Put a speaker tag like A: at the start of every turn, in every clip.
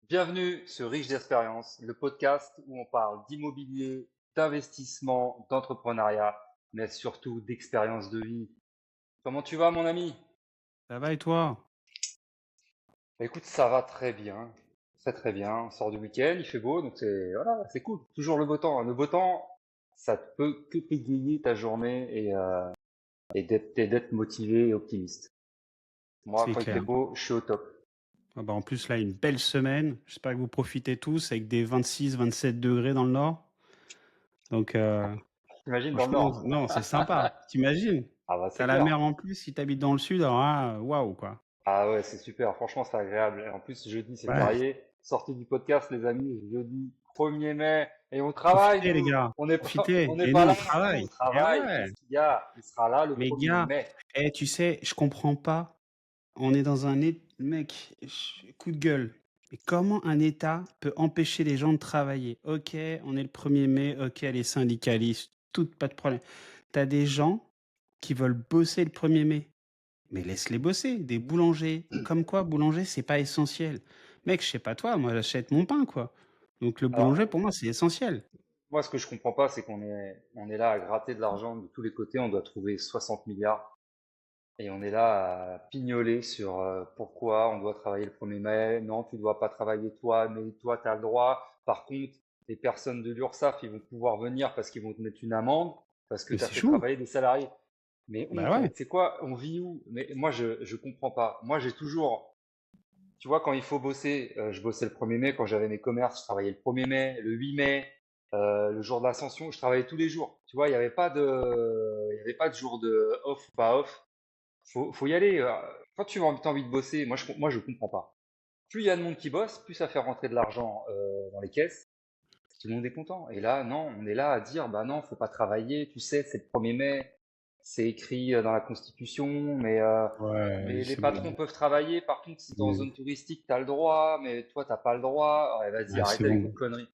A: Bienvenue sur Riche d'Expérience, le podcast où on parle d'immobilier, d'investissement, d'entrepreneuriat, mais surtout d'expérience de vie. Comment tu vas, mon ami?
B: Ça va et toi?
A: Bah, écoute, ça va très bien, très très bien. On sort du week-end, il fait beau, donc c'est voilà, c'est cool. Toujours le beau temps. Le beau temps, ça ne peut que égayer ta journée et d'être motivé et optimiste. Moi,
B: C'est
A: quand il fait
B: clair.
A: beau, je suis au top.
B: Ah bah en plus, là, une belle semaine. J'espère que vous profitez tous avec des 26, 27 degrés dans le nord. Donc,
A: T'imagines dans le
B: franchement,
A: nord?
B: non, c'est sympa. T'imagines?
A: Ah bah c'est
B: T'as la
A: clair.
B: mer en plus si t'habites dans le sud, alors là, waouh, quoi.
A: Ah ouais, c'est super. Franchement, c'est agréable. Et en plus, jeudi, c'est
B: Ouais,
A: férié. Sortez du podcast, les amis. Jeudi 1er mai. Et on travaille,
B: profitez, les
A: nous.
B: gars.
A: On n'est pas, on
B: Profitez.
A: n'est
B: Et
A: pas
B: nous,
A: là.
B: on
A: Nous, on
B: travaille. Et
A: travaille.
B: ouais.
A: Qu'est-ce qu'il y a? Il sera là le
B: Mais
A: 1er
B: gars,
A: mai.
B: tu sais, je comprends pas. On est dans un mec, coup de gueule. Mais comment un État peut empêcher les gens de travailler? Ok, on est le 1er mai, ok, les syndicalistes, tout, pas de problème. T'as des gens qui veulent bosser le 1er mai. Mais laisse-les bosser, des boulangers. Comme quoi, boulanger, c'est pas essentiel. Mec, je sais pas toi, moi j'achète mon pain, quoi. Donc le boulanger,
A: Alors,
B: pour moi, c'est essentiel.
A: moi, ce que je comprends pas, c'est qu'on est là à gratter de l'argent de tous les côtés. On doit trouver 60 milliards. Et on est là à pignoler sur pourquoi on doit travailler le 1er mai. Non, tu dois pas travailler toi, mais toi, tu as le droit. Par contre, les personnes de l'URSSAF, ils vont pouvoir venir parce qu'ils vont te mettre une amende, parce que
B: Mais
A: tu as
B: c'est
A: fait
B: chaud.
A: travailler des salariés. Mais
B: Bah
A: on,
B: ouais.
A: c'est quoi? On vit où? Mais moi, je comprends pas. Moi, j'ai toujours, tu vois, quand il faut bosser, je bossais le 1er mai, quand j'avais mes commerces, je travaillais le 1er mai, le 8 mai, le jour de l'Ascension, je travaillais tous les jours. Tu vois, il y avait pas de jour de off ou pas off. Faut y aller. Quand tu as envie de bosser, moi je comprends pas. Plus il y a de monde qui bosse, plus ça fait rentrer de l'argent dans les caisses. Tout le monde est content. Et là, non, on est là à dire, bah non, faut pas travailler. Tu sais, c'est le 1er mai, c'est écrit dans la Constitution,
B: Ouais,
A: mais les
B: c'est
A: patrons
B: bon.
A: peuvent travailler. Par contre, si
B: C'est
A: t'es en
B: bon.
A: zone touristique, t'as le droit, mais toi, t'as pas le droit. Ouais, vas-y,
B: Ouais, c'est
A: arrêtez avec vos
B: bon.
A: conneries.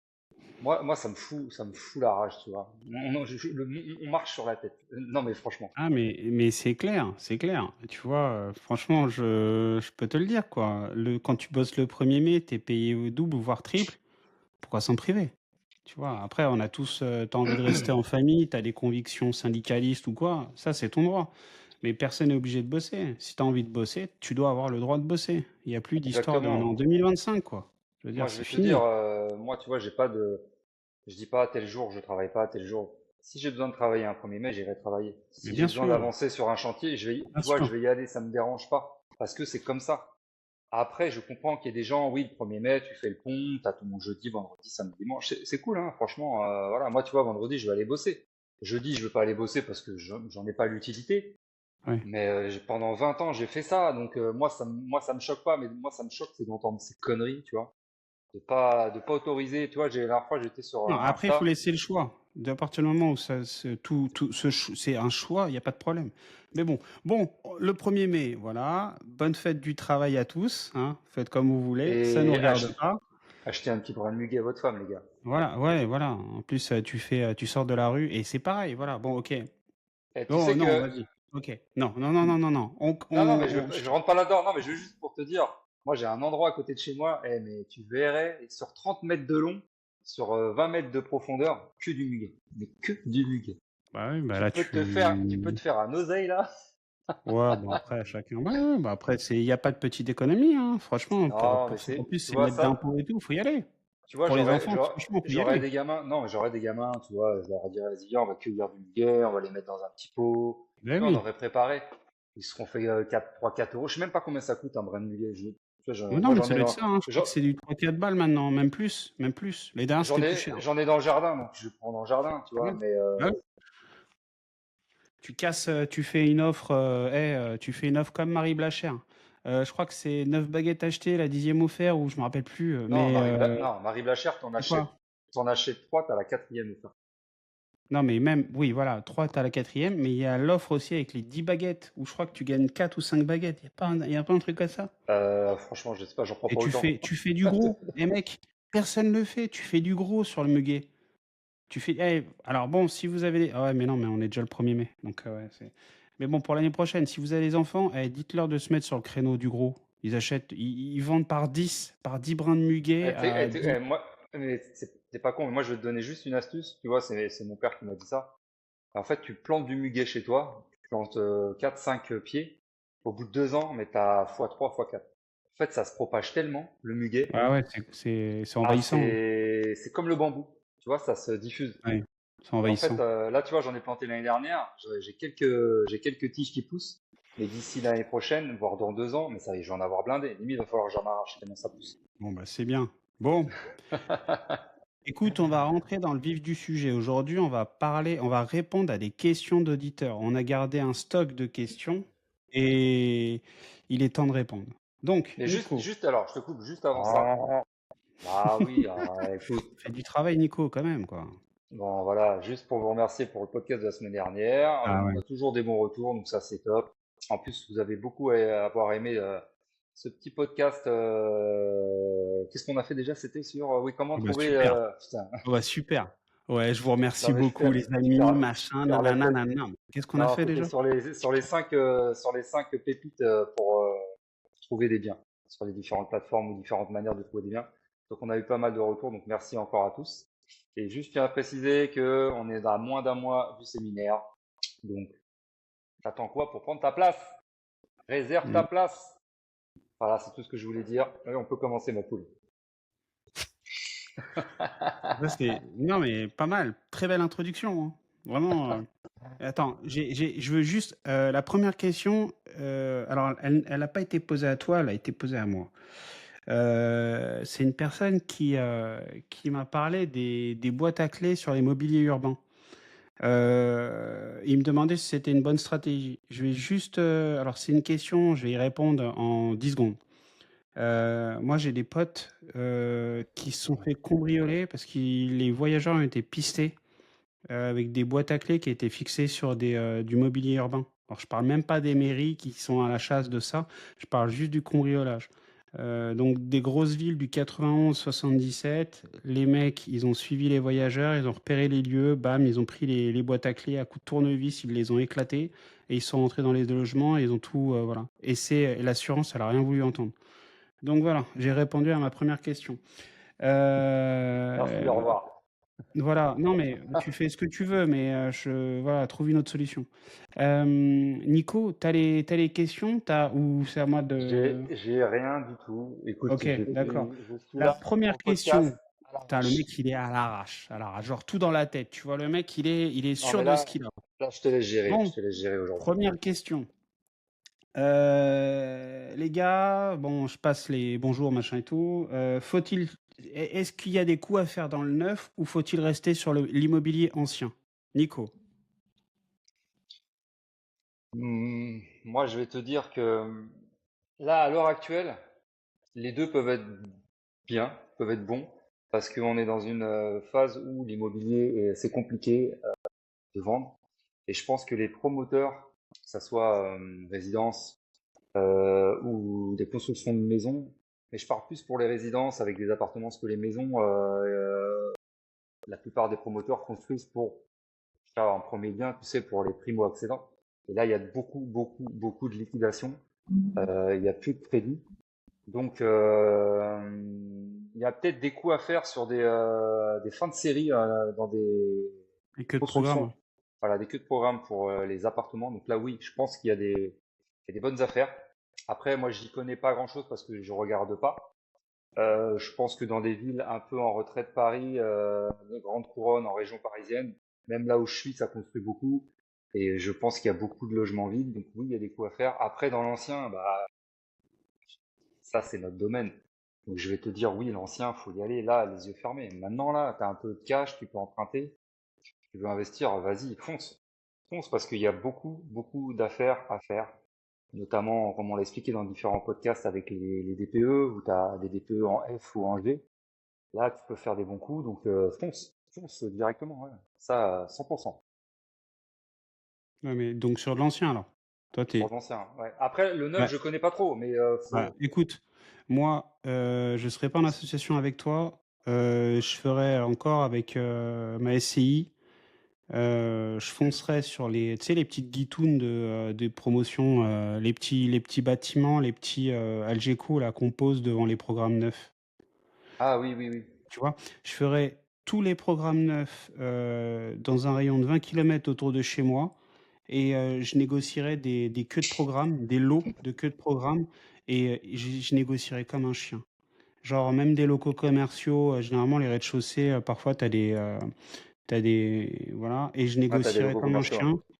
A: Moi, ça me fout la rage, tu vois. On marche sur la tête. Non, mais franchement.
B: Ah mais c'est clair, c'est clair. Tu vois, franchement, je peux te le dire, quoi. Quand tu bosses le 1er mai, tu es payé au double, voire triple. Pourquoi s'en priver? Tu vois? Après, on a tous, tu envie de rester en famille, tu as des convictions syndicalistes ou quoi, ça, c'est ton droit. Mais personne n'est obligé de bosser. Si tu as envie de bosser, tu dois avoir le droit de bosser. Il y a plus d'histoire de on est en
A: Exactement.
B: 2025, quoi. Je veux
A: Moi,
B: dire,
A: je
B: c'est
A: vais te dire,
B: fini.
A: moi, tu vois, je dis pas tel jour je travaille pas, tel jour. Si j'ai besoin de travailler un 1er mai, j'irai travailler.
B: Mais
A: Si j'ai
B: bien
A: besoin
B: sûr,
A: d'avancer sur un chantier,
B: bien
A: tu vois,
B: sûr.
A: je vais y aller, ça me dérange pas, parce que c'est comme ça. Après, je comprends qu'il y ait des gens, oui, le 1er mai, tu fais le pont, t'as ton jeudi, vendredi, samedi, dimanche, c'est cool, hein, franchement, voilà. Moi, tu vois, vendredi, je vais aller bosser. Jeudi, je vais pas aller bosser parce que j'en ai pas l'utilité.
B: Ouais.
A: Mais pendant 20 ans, j'ai fait ça, donc moi, ça me choque pas, mais moi, ça me choque, c'est d'entendre ces conneries, tu vois de pas autoriser. Tu vois, la dernière fois, j'étais sur
B: Non, après, il faut
A: Insta.
B: laisser le choix. À partir du moment où c'est un choix, il n'y a pas de problème. Mais bon, le 1er mai, voilà. Bonne fête du travail à tous, hein. Faites comme vous voulez. Ça nous
A: Et
B: regarde pas.
A: achetez un petit brin de muguet à votre femme, les gars.
B: Voilà, ouais, voilà. En plus, tu sors de la rue et c'est pareil. Voilà. Bon, ok.
A: Et tu
B: Bon,
A: sais
B: non,
A: que.
B: vas-y. Ok. Non, non, non, non, non, non.
A: Non, non, mais je rentre pas là-dedans. Non, mais je veux juste pour te dire. Moi, j'ai un endroit à côté de chez moi. Mais tu verrais, sur 30 mètres de long, sur 20 mètres de profondeur, que du muguet. Mais que du muguet.
B: Bah oui, bah
A: Tu
B: là,
A: peux te faire, tu peux te faire un oseille, là.
B: ouais, bon, après, chacun. Ouais, ouais, bah après, il n'y a pas de petite économie, hein. Franchement,
A: Non, mais
B: en plus,
A: tu
B: c'est
A: vois,
B: mettre
A: ça.
B: d'impôts et tout, faut y aller.
A: Tu vois,
B: Pour les
A: j'aurais,
B: enfants,
A: j'aurais,
B: franchement, faut y
A: j'aurais
B: aller.
A: des gamins, non, mais j'aurais des gamins, tu vois, je leur dirais, vas-y, viens, on va cueillir du muguet, on va les mettre dans un petit pot.
B: Ben
A: Tu vois, on
B: oui.
A: aurait préparé. Ils seront fait 3, 4 euros. Je sais même pas combien ça coûte un brin de muguet. Tu vois,
B: Mais non,
A: moi,
B: mais
A: j'en
B: ça
A: ai
B: doit être
A: dans,
B: ça, hein. Je crois
A: j'en
B: que c'est du 3, 4 balles maintenant, même plus, même plus. Les dernières,
A: j'en
B: c'était plus
A: ai,
B: cher.
A: j'en ai dans le jardin, donc je prends dans le jardin, tu vois,
B: Ouais.
A: mais
B: Ouais. Tu casses, tu fais une offre, tu fais une offre comme Marie Blachère. Je crois que c'est 9 baguettes achetées, la 10e offert, ou je me rappelle plus.
A: non,
B: Mais
A: non, Marie Blachère,
B: c'est quoi?
A: t'en achètes 3, t'as la quatrième.
B: Non, mais même, oui, voilà, 3 t'as la quatrième, mais il y a l'offre aussi avec les 10 baguettes, où je crois que tu gagnes 4 ou 5 baguettes. Il y a pas un truc comme ça?
A: Franchement, je sais pas, j'en prends
B: Et
A: pas autant.
B: tu fais du gros. Et mec, personne le fait. Tu fais du gros sur le muguet. Alors bon, si vous avez ah ouais, mais non, mais on est déjà le 1er mai, donc ouais, c'est mais bon, pour l'année prochaine, si vous avez des enfants, dites-leur de se mettre sur le créneau du gros. Ils achètent, ils vendent par 10 brins de muguet à 10.
A: Moi, mais c'est pas con, mais moi je vais te donner juste une astuce. Tu vois, c'est mon père qui m'a dit ça. En fait, tu plantes du muguet chez toi, tu plantes 4-5 pieds. Au bout de 2 ans, mais t'as x3, x4. En fait, ça se propage tellement, le muguet.
B: Ah ouais, c'est
A: Ah,
B: envahissant, hein.
A: c'est comme le bambou. Tu vois, ça se diffuse.
B: Ouais, c'est
A: Et en fait,
B: envahissant.
A: là, tu vois, j'en ai planté l'année dernière. J'ai quelques tiges qui poussent. Mais d'ici l'année prochaine, voire dans 2 ans, mais ça, je vais en avoir blindé. Limite, il va falloir que j'en arrache tellement ça pousse.
B: Bon, bah, c'est bien. Bon, écoute, on va rentrer dans le vif du sujet. Aujourd'hui, on va répondre à des questions d'auditeurs. On a gardé un stock de questions et il est temps de répondre. Donc,
A: Mais
B: Nico,
A: alors, je te coupe juste avant ça. Ah oui, écoute.
B: fais du travail, Nico, quand même, quoi.
A: Bon, voilà, juste pour vous remercier pour le podcast de la semaine dernière.
B: Ah
A: On
B: ouais.
A: a toujours des bons retours, donc ça, c'est top. En plus, vous avez beaucoup à avoir aimé ce petit podcast. Qu'est-ce qu'on a fait déjà? C'était sur, oui, comment
B: Ah bah,
A: trouver.
B: super.
A: Putain,
B: Ah bah, super. Ouais, je vous remercie
A: non, mais
B: beaucoup, les
A: je
B: amis, machin,
A: perds la
B: nanana,
A: tête.
B: nanana. Qu'est-ce qu'on a
A: Non,
B: fait
A: c'était
B: déjà?
A: sur les cinq pépites pour trouver des biens sur les différentes plateformes ou différentes manières de trouver des biens. Donc on a eu pas mal de retours, donc merci encore à tous. Et juste je tiens à préciser que on est à moins d'un mois du séminaire, donc t'attends quoi pour prendre ta place? Réserve ta
B: Mm.
A: place. Voilà, c'est tout ce que je voulais dire. Allez, on peut commencer ma poule.
B: Ça, non, mais pas mal. Très belle introduction, hein. Vraiment. Attends, je veux juste. La première question, alors, elle n'a pas été posée à toi, elle a été posée à moi. C'est une personne qui m'a parlé des boîtes à clés sur les mobiliers urbains. Il me demandait si c'était une bonne stratégie. Je vais juste. Alors, c'est une question, je vais y répondre en 10 secondes. Moi, j'ai des potes qui se sont fait cambrioler parce que les voyageurs ont été pistés avec des boîtes à clés qui étaient fixées sur du mobilier urbain. Alors, je parle même pas des mairies qui sont à la chasse de ça, je parle juste du cambriolage. Donc, des grosses villes du 91-77, les mecs, ils ont suivi les voyageurs, ils ont repéré les lieux, bam, ils ont pris les boîtes à clés à coups de tournevis, ils les ont éclatées et ils sont rentrés dans les logements et ils ont tout, voilà. Et l'assurance, elle a rien voulu entendre. Donc voilà, j'ai répondu à ma première question.
A: Merci,
B: Euh,
A: au revoir.
B: voilà, non mais tu fais ce que tu veux, mais voilà, trouve une autre solution. Nico, t'as les questions, ou c'est à moi de...
A: J'ai rien du tout. Écoute,
B: Ok, d'accord.
A: je suis
B: La
A: là pour
B: première
A: le podcast
B: question,
A: à
B: putain, le mec
A: l'arrache.
B: il est à l'arrache, genre tout dans la tête. Tu vois, le mec il est
A: Non,
B: sûr
A: mais
B: de ce
A: là,
B: qu'il a.
A: là, je te laisse gérer. Je
B: Bon,
A: te laisse gérer aujourd'hui.
B: première question. Les gars, bon, je passe les bonjours, machin et tout. Est-ce qu'il y a des coups à faire dans le neuf ou faut-il rester sur l'immobilier ancien? Nico.
A: Moi, je vais te dire que là, à l'heure actuelle, les deux peuvent être bien, peuvent être bons, parce qu'on est dans une phase où l'immobilier c'est compliqué de vendre. Et je pense que les promoteurs, que ça soit résidences ou des constructions de maisons, mais je parle plus pour les résidences avec des appartements, parce que les maisons, la plupart des promoteurs construisent pour faire un premier bien, tu sais, pour les primo-accédants. Et là, il y a beaucoup, beaucoup, beaucoup de liquidations. Il y a plus de crédit. Donc, il y a peut-être des coups à faire sur des fins de série dans
B: Et que de
A: constructions.
B: programme.
A: Voilà, des queues de programme pour les appartements. Donc là, oui, je pense qu'il y a des bonnes affaires. Après, moi, j'y connais pas grand-chose parce que je regarde pas. Je pense que dans des villes un peu en retrait de Paris, de grande couronne, en région parisienne, même là où je suis, ça construit beaucoup. Et je pense qu'il y a beaucoup de logements vides. Donc oui, il y a des coups à faire. Après, dans l'ancien, bah, ça, c'est notre domaine. Donc je vais te dire, oui, l'ancien, faut y aller là, les yeux fermés. Maintenant, là, tu as un peu de cash, tu peux emprunter, tu veux investir, vas-y, fonce. Fonce parce qu'il y a beaucoup, beaucoup d'affaires à faire. Notamment, comme on l'a expliqué dans différents podcasts avec les DPE, où tu as des DPE en F ou en G. Là, tu peux faire des bons coups, donc fonce, fonce directement, ouais. Ça, 100%.
B: Ouais, mais donc sur de l'ancien alors. Toi,
A: Sur
B: t'es.
A: l'ancien, ouais. Après, le neuf,
B: Ouais,
A: je connais pas trop, mais
B: bah,
A: faut.
B: écoute, moi, je serai pas en association avec toi. Je ferai encore avec ma SCI. Je foncerais sur les, tu sais, les petites guitounes de promotion, les petits bâtiments, les petits Algeco là qu'on pose devant les programmes neufs.
A: Ah oui, oui, oui.
B: Tu vois? Je ferais tous les programmes neufs dans un rayon de 20 kilomètres autour de chez moi et je négocierais des queues de programme, des lots de queues de programme et je négocierais comme un chien. Genre même des locaux commerciaux, généralement les rez-de-chaussée, parfois t'as des voilà et je
A: Ah, t'as des
B: négocierais
A: locaux
B: comme un
A: commerciaux, hein.
B: chien.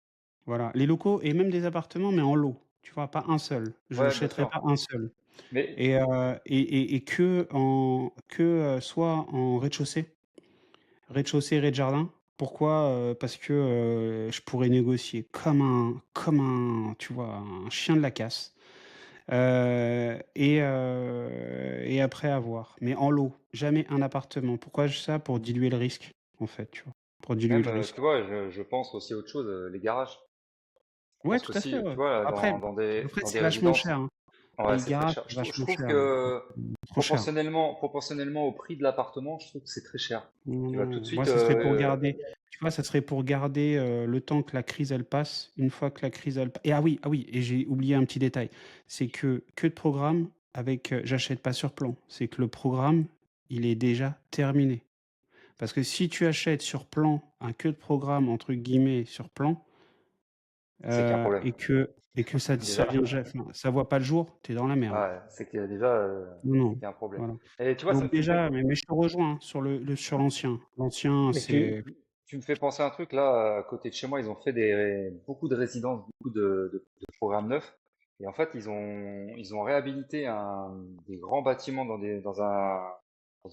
B: Voilà, les locaux et même des appartements mais en lot, tu vois? Pas un seul. Je
A: Ouais, bien
B: n'achèterais
A: sûr.
B: pas un seul
A: Mais
B: et que, soit en rez-de-chaussée. Rez-de-chaussée, rez-de-jardin. Pourquoi? Parce que, je pourrais négocier tu vois, un chien de la casse, et après avoir. Mais en lot, jamais un appartement. Pourquoi ça? Pour diluer le risque, en fait, tu vois? Pour diluer
A: même,
B: le risque.
A: tu vois, je pense aussi à autre chose, les garages. Je
B: Ouais,
A: pense
B: tout à fait,
A: qu'aussi, tu
B: ouais.
A: vois,
B: Après
A: dans des
B: c'est vachement
A: résidences,
B: cher, hein.
A: ouais,
B: Les
A: c'est très
B: garages,
A: cher.
B: c'est
A: Je
B: vachement
A: trouve
B: cher,
A: que
B: trop cher.
A: proportionnellement au prix de l'appartement, je trouve que c'est très cher.
B: Non,
A: Tu vas tout
B: non,
A: de
B: moi,
A: suite,
B: ça serait pour garder, tu vois, ça serait pour garder, le temps que la crise, elle passe. Une fois que la crise, elle pa et ah oui et j'ai oublié un petit détail, c'est que de programme avec, j'achète pas sur plan. C'est que le programme, il est déjà terminé. Parce que si tu achètes sur plan, un «que de programme» entre guillemets sur plan,
A: c'est qu'il y a un problème.
B: et que ça
A: Déjà,
B: vient ja enfin, ça voit pas le jour, tu es dans la merde.
A: ouais, c'est qu'il y a déjà,
B: Non,
A: c'est
B: non,
A: qu'il y a un problème.
B: voilà.
A: Et tu vois,
B: Donc déjà, mais je te rejoins, hein, sur l'ancien. L'ancien,
A: mais
B: c'est
A: tu me fais penser à un truc là, à côté de chez moi, ils ont fait beaucoup de résidences, beaucoup de programmes neufs. Et en fait, ils ont réhabilité des grands bâtiments dans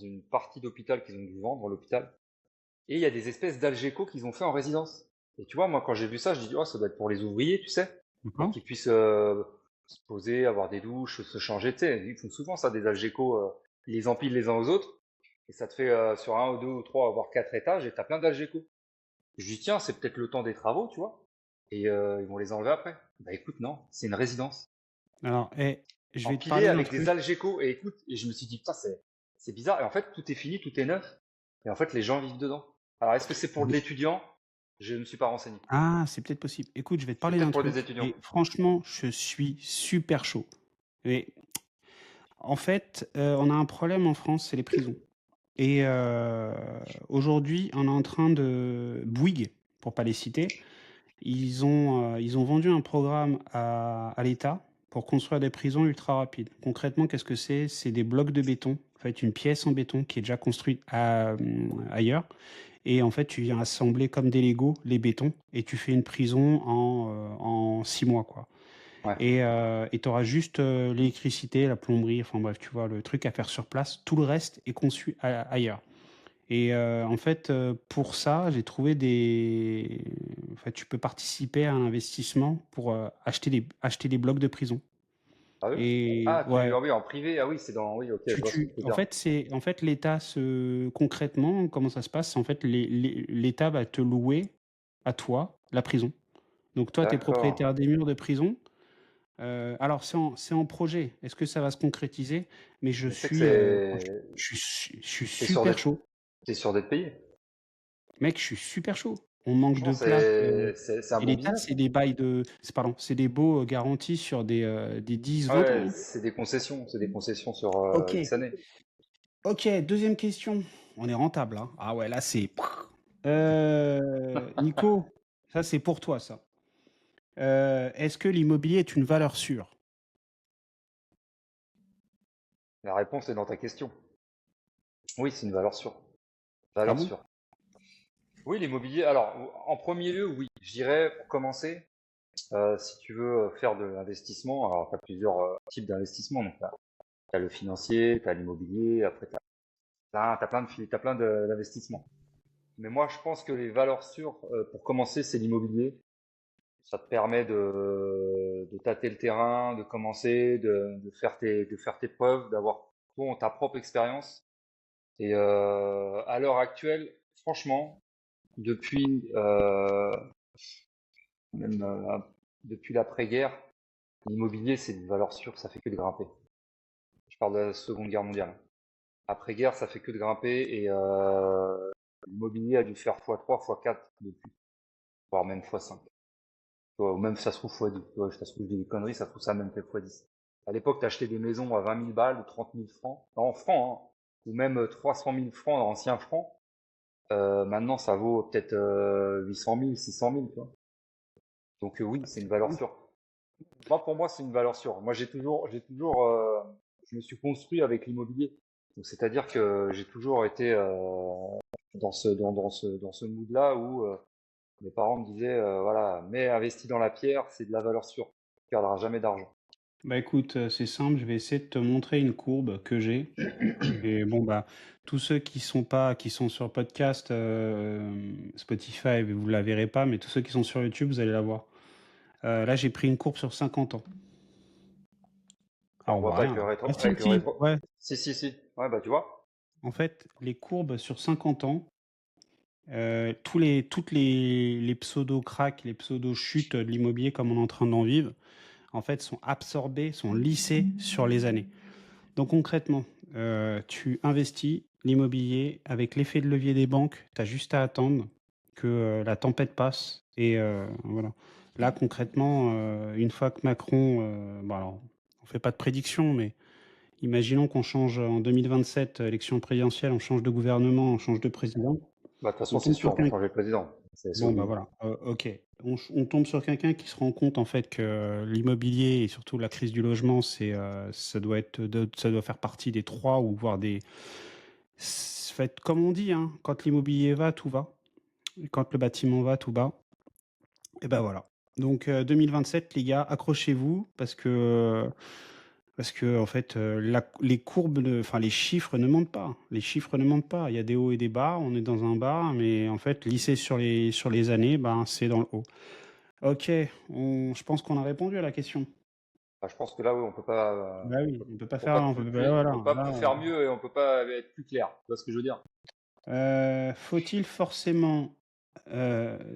A: une partie d'hôpital qu'ils ont dû vendre, l'hôpital. Et il y a des espèces d'algéco qu'ils ont fait en résidence. Et tu vois, moi, quand j'ai vu ça, je dis, oh, ça doit être pour les ouvriers, tu sais, pour
B: d'accord.
A: qu'ils puissent se poser, avoir des douches, se changer, tu sais. Ils font souvent ça, des algécos, ils les empilent les uns aux autres. Et ça te fait sur un ou deux ou trois, voire quatre étages, et t'as plein d'algécos. Je dis, tiens, c'est peut-être le temps des travaux, tu vois. Et ils vont les enlever après. Bah écoute, non, c'est une résidence.
B: Alors, je vais te
A: Empilée
B: parler d'un
A: avec des
B: truc.
A: algécos. Et écoute, et je me suis dit, putain, c'est bizarre. Et en fait, tout est fini, tout est neuf. Et en fait, les gens vivent dedans. Alors, est-ce que c'est pour de l'étudiant? Je ne me suis pas renseigné.
B: Ah, c'est peut-être possible. Écoute, je vais te
A: C'est
B: parler
A: peut-être
B: d'un
A: pour des
B: truc
A: étudiants.
B: et franchement, je suis super chaud. Mais en fait, on a un problème en France, c'est les prisons. Et aujourd'hui, on est en train de Bouygues, pour pas les citer, ils ont vendu un programme à l'État pour construire des prisons ultra rapides. Concrètement, qu'est-ce que c'est? C'est des blocs de béton, en fait, une pièce en béton qui est déjà construite ailleurs. Et en fait, tu viens assembler comme des Lego les bétons et tu fais une prison en 6 mois, quoi.
A: Ouais.
B: Et tu auras juste l'électricité, la plomberie, enfin bref, tu vois, le truc à faire sur place. Tout le reste est conçu ailleurs. Et en fait, pour ça, j'ai trouvé des. En fait, tu peux participer à un investissement pour acheter des blocs de prison.
A: Ah oui?
B: Et
A: Ah,
B: ouais,
A: ah oui, en privé. Ah oui, c'est dans, oui, ok, je vois ce que tu veux dire.
B: en fait, l'État concrètement, comment ça se passe? En fait, l'État va te louer à toi la prison. Donc toi, tu es
A: D'accord.
B: propriétaire des murs de prison. Alors c'est en projet. Est-ce que ça va se concrétiser? Mais
A: Mais c'est que
B: je suis
A: t'es sûr
B: super
A: d'être,
B: chaud.
A: t'es sûr d'être payé.
B: Mec, je suis super chaud. On manque
A: Franchement,
B: de place,
A: c'est un
B: et
A: bon
B: l'État,
A: business,
B: c'est
A: hein.
B: des bails de c'est pardon, c'est des baux, garantis sur des 10-20 ans,
A: Ouais,
B: hein.
A: c'est des concessions sur
B: OK,
A: X années.
B: OK, 2e question. On est rentable, hein. Ah ouais, là, c'est Nico, ça, c'est pour toi, ça. Est-ce que l'immobilier est une valeur sûre?
A: La réponse est dans ta question. Oui, c'est une valeur sûre.
B: Ah
A: Valeur
B: bon?
A: sûre. Oui, l'immobilier. Alors, en premier lieu, oui. Je dirais, pour commencer, si tu veux faire de l'investissement, alors tu as plusieurs types d'investissements. Donc, tu as le financier, tu as l'immobilier, après t'as plein d'investissements. Mais moi, je pense que les valeurs sûres, pour commencer, c'est l'immobilier. Ça te permet de tâter le terrain, de commencer, de faire tes preuves, d'avoir ta propre expérience. Et à l'heure actuelle, franchement, depuis même depuis l'après-guerre, l'immobilier c'est une valeur sûre, ça fait que de grimper. Je parle de la Seconde Guerre mondiale. Après-guerre, ça fait que de grimper et l'immobilier a dû faire x3, x4 depuis. voire même x5. Ou même ça se trouve x10. Tu vois, ça se trouve, je dis des conneries, ça se trouve ça a même fait x10. À l'époque, t'achetais des maisons à 20 000 balles ou 30 000 francs, non, en francs, hein, ou même 300 000 francs en anciens francs. Maintenant, ça vaut peut-être 800 000, 600 000, tu vois. Donc oui, c'est une valeur sûre. Moi, pour moi, c'est une valeur sûre. Moi, je me suis construit avec l'immobilier. Donc, c'est-à-dire que j'ai toujours été dans ce mood-là où mes parents me disaient, voilà, mais investis dans la pierre, c'est de la valeur sûre. Tu perdras jamais d'argent.
B: Bah écoute, c'est simple, je vais essayer de te montrer une courbe que j'ai. Et bon, bah, tous ceux qui sont sur podcast, Spotify, vous la verrez pas, mais tous ceux qui sont sur YouTube, vous allez la voir. Là, j'ai pris une courbe sur 50 ans. Ah,
A: On
B: on
A: voit
B: voit
A: pas
B: rien là. Ah, si,
A: avec le
B: si,
A: rétro.
B: ouais.
A: Si, si, si. Ouais, bah tu vois.
B: En fait, les courbes sur 50 ans, toutes les pseudo-cracks, les pseudo-chutes de l'immobilier comme on est en train d'en vivre, en fait, sont absorbées, sont lissées sur les années. Donc concrètement, tu investis l'immobilier avec l'effet de levier des banques, tu as juste à attendre que la tempête passe. Et voilà. Là, concrètement, une fois que Macron, bon alors, on fait pas de prédiction, mais imaginons qu'on change en 2027, élection présidentielle, on change de gouvernement, on change de président.
A: Bah de toute façon,
B: On
A: c'est
B: tombe
A: sûr,
B: sur
A: on va
B: quelqu'un.
A: changer de président. C'est
B: Bon, bah
A: obligé.
B: voilà, ok. On tombe sur quelqu'un qui se rend compte en fait que l'immobilier et surtout la crise du logement, ça doit ça doit faire partie des trois ou voire des. Fait, comme on dit, hein, quand l'immobilier va, tout va. Et quand le bâtiment va, tout va. Et ben voilà. Donc 2027, les gars, accrochez-vous parce que en fait, les courbes, enfin les chiffres ne montent pas. Les chiffres ne montent pas. Il y a des hauts et des bas. On est dans un bas, mais en fait, lisser sur les années, ben c'est dans le haut. Ok, je pense qu'on a répondu à la question.
A: Bah, je pense que là, oui,
B: Bah oui, on peut pas
A: on peut
B: faire,
A: pas
B: on peut, bah voilà,
A: on peut pas
B: là,
A: faire mieux et on peut pas être plus clair. Tu vois ce que je veux dire?
B: faut-il forcément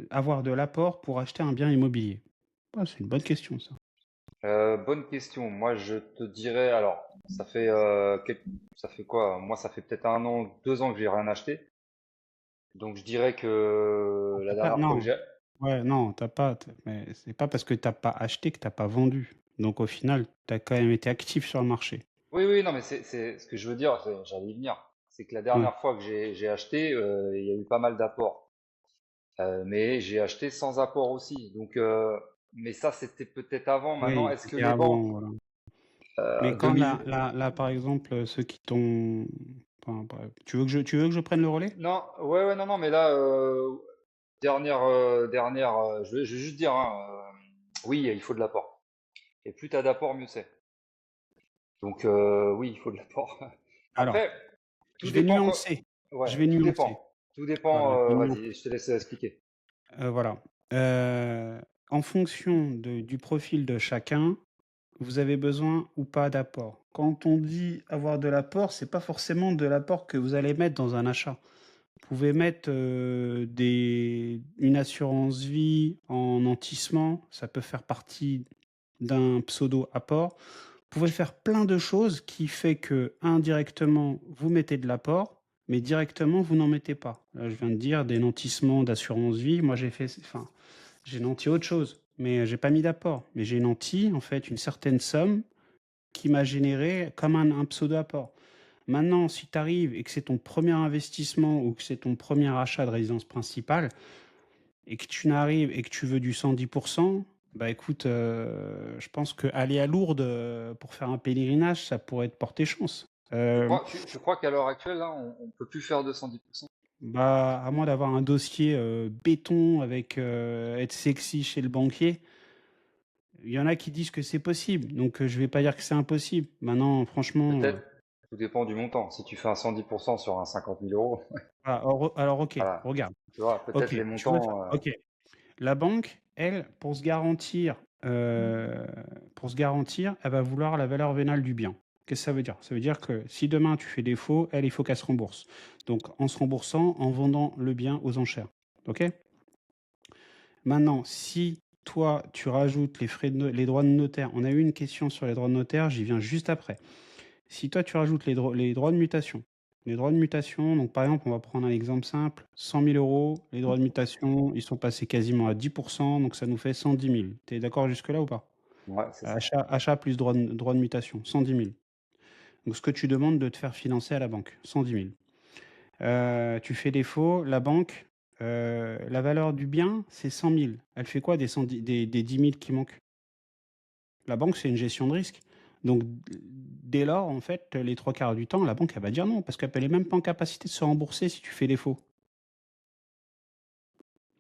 B: avoir de l'apport pour acheter un bien immobilier? Ah, c'est une bonne question, ça.
A: Bonne question. Moi, je te dirais, alors, ça fait quoi? Moi, ça fait peut-être 1 an, 2 ans que j'ai rien acheté. Donc, je dirais que la dernière fois que
B: Non,
A: j'ai,
B: ouais, non, mais c'est pas parce que t'as pas acheté que t'as pas vendu. Donc au final, t'as quand même été actif sur le marché.
A: oui, oui, non, mais c'est ce que je veux dire, j'allais y venir. C'est que la
B: Ouais.
A: dernière fois que j'ai acheté, il y a eu pas mal d'apports. Mais j'ai acheté sans apport aussi. Donc, mais ça, c'était peut-être avant. Maintenant,
B: Oui,
A: est-ce que
B: c'était
A: les banques,
B: avant, voilà. Mais quand
A: 2000,
B: là, par exemple, ceux qui t'ont. Enfin, bref. Tu veux que je prenne le relais?
A: non, ouais, ouais, non, non, mais là, je vais juste dire, hein, oui, il faut de l'apport. Et plus t'as d'apport, mieux c'est. Donc, oui, il faut de l'apport.
B: Alors,
A: Après, tout
B: je vais
A: dépend
B: nuancer. Je
A: ouais,
B: vais
A: tout
B: nuancer.
A: dépend. Tout dépend,
B: Voilà, je vais nuancer.
A: vas-y, je te laisse expliquer.
B: Voilà. En fonction du profil de chacun, vous avez besoin ou pas d'apport. Quand on dit avoir de l'apport, c'est pas forcément de l'apport que vous allez mettre dans un achat. Vous pouvez mettre une assurance vie en nantissement, ça peut faire partie d'un pseudo apport. Vous pouvez faire plein de choses qui fait que indirectement vous mettez de l'apport, mais directement vous n'en mettez pas. Là, je viens de dire des nantissements d'assurance vie. Moi j'ai nanti autre chose, mais j'ai pas mis d'apport. Mais j'ai nanti en fait une certaine somme qui m'a généré comme un pseudo apport. Maintenant, si tu arrives et que c'est ton premier investissement ou que c'est ton premier achat de résidence principale et que tu n'arrives et que tu veux du 110%, bah écoute, je pense que aller à Lourdes pour faire un pèlerinage, ça pourrait te porter chance.
A: Tu crois qu'à l'heure actuelle, là, on peut plus faire 210%?
B: Bah, à moins d'avoir un dossier béton avec être sexy chez le banquier, il y en a qui disent que c'est possible. Donc, je vais pas dire que c'est impossible. Maintenant, franchement,
A: Peut-être. Tout dépend du montant. Si tu fais un 110% sur un 50 000 euros,
B: alors, ok,
A: voilà.
B: regarde.
A: Tu vois, peut-être
B: Ok,
A: les
B: tu veux faire.
A: montants.
B: Ok. La banque, elle, pour se garantir, elle va vouloir la valeur vénale du bien. Qu'est-ce que ça veut dire? Ça veut dire que si demain tu fais défaut, elle, il faut qu'elle se rembourse. Donc en se remboursant, en vendant le bien aux enchères. Ok? Maintenant, si toi, tu rajoutes les droits de notaire, on a eu une question sur les droits de notaire, j'y viens juste après. Si toi, tu rajoutes les droits de mutation, Les droits de mutation, donc par exemple, on va prendre un exemple simple, 100 000 euros, les droits de mutation, ils sont passés quasiment à 10%, donc ça nous fait 110 000. Tu es d'accord jusque-là ou pas?
A: Ouais, c'est ça.
B: Achat plus droit de mutation, 110 000. Donc ce que tu demandes de te faire financer à la banque, 110 000. Tu fais défaut, la banque, la valeur du bien, c'est 100 000. Elle fait quoi des 10 000 qui manquent? La banque, c'est une gestion de risque. Donc, dès lors, en fait, les trois quarts du temps, la banque, elle va dire non, parce qu'elle n'est même pas en capacité de se rembourser si tu fais défaut.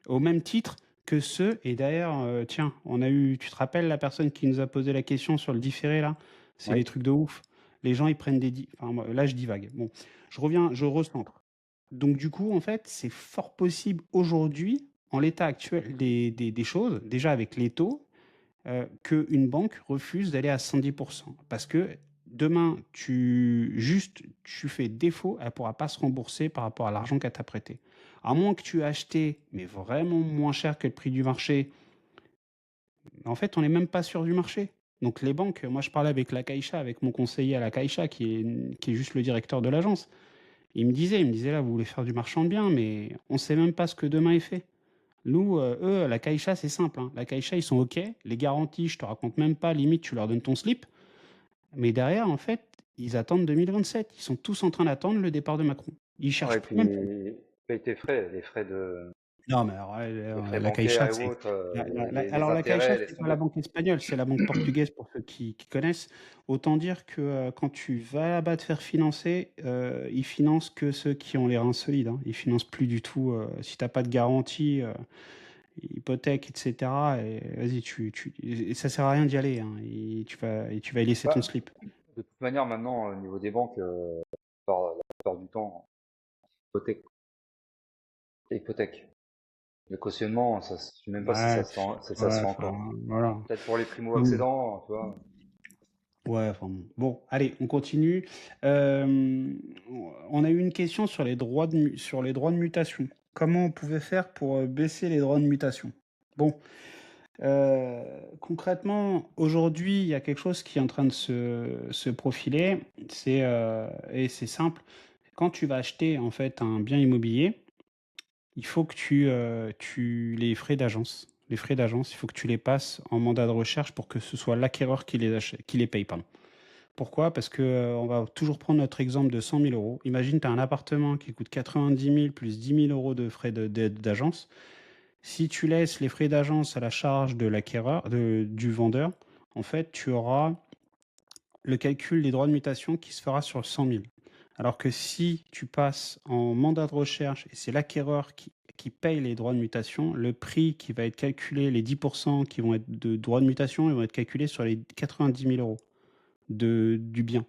B: Au même titre que ceux, et d'ailleurs, tiens, tu te rappelles la personne qui nous a posé la question sur le différé, là? C'est
A: Oui.
B: des trucs de ouf. Les gens, ils prennent enfin, là, je divague. Bon, je recentre. Donc, du coup, en fait, c'est fort possible aujourd'hui, en l'état actuel des choses, déjà avec les taux, qu'une banque refuse d'aller à 110%. Parce que demain, tu fais défaut, elle ne pourra pas se rembourser par rapport à l'argent qu'elle t'a prêté. À moins que tu aies acheté, mais vraiment moins cher que le prix du marché, en fait, on n'est même pas sûr du marché. Donc les banques, moi je parlais avec la Caixa, avec mon conseiller à la Caixa, qui est juste le directeur de l'agence. Il me disait là, vous voulez faire du marchand de biens, mais on ne sait même pas ce que demain est fait. Nous, eux, la Caixa, c'est simple, hein. La Caixa, ils sont OK. Les garanties, je te raconte même pas, limite, tu leur donnes ton slip. Mais derrière, en fait, ils attendent 2027. Ils sont tous en train d'attendre le départ de Macron. Ils
A: Ouais,
B: cherchent
A: et
B: même pas.
A: puis, paye tes frais,
B: Non, mais alors,
A: les frais
B: la
A: bancaires
B: Caixa,
A: et
B: c'est.
A: autres,
B: Alors,
A: les
B: la Caixa,
A: intérêts, laisse
B: c'est pas la
A: tomber.
B: banque espagnole, c'est la banque portugaise pour ceux qui connaissent. Autant dire que quand tu vas là-bas te faire financer, ils financent que ceux qui ont les reins solides, hein. Ils financent plus du tout. Si t'as pas de garantie, hypothèque, etc. Et vas-y, et ça sert à rien d'y aller, hein. Et tu vas y laisser ton
A: Bah,
B: slip.
A: de toute manière, maintenant, au niveau des banques, la plupart du temps, hypothèque. Hypothèque. Le cautionnement, ça, je sais même pas si
B: Ouais,
A: ça se
B: ouais,
A: fait
B: enfin,
A: encore.
B: voilà.
A: Peut-être pour les
B: Hum.
A: primo-accédants, tu vois.
B: Ouais, enfin bon. Bon, allez, on continue. Euh, on a eu une question sur sur les droits de mutation. Comment on pouvait faire pour baisser les droits de mutation? Bon, concrètement, aujourd'hui, il y a quelque chose qui est en train de se profiler. Et c'est simple. Quand tu vas acheter en fait un bien immobilier, il faut que les frais d'agence. Les frais d'agence, il faut que tu les passes en mandat de recherche pour que ce soit l'acquéreur qui les paye, pardon. Pourquoi? Parce que on va toujours prendre notre exemple de 100 000 euros. Imagine, tu as un appartement qui coûte 90 000 plus 10 000 euros de frais d'agence. Si tu laisses les frais d'agence à la charge de l'acquéreur, du vendeur, en fait, tu auras le calcul des droits de mutation qui se fera sur 100 000. Alors que si tu passes en mandat de recherche et c'est l'acquéreur qui paye les droits de mutation, le prix qui va être calculé, les 10% qui vont être de droits de mutation, ils vont être calculés sur les 90 000 euros du bien.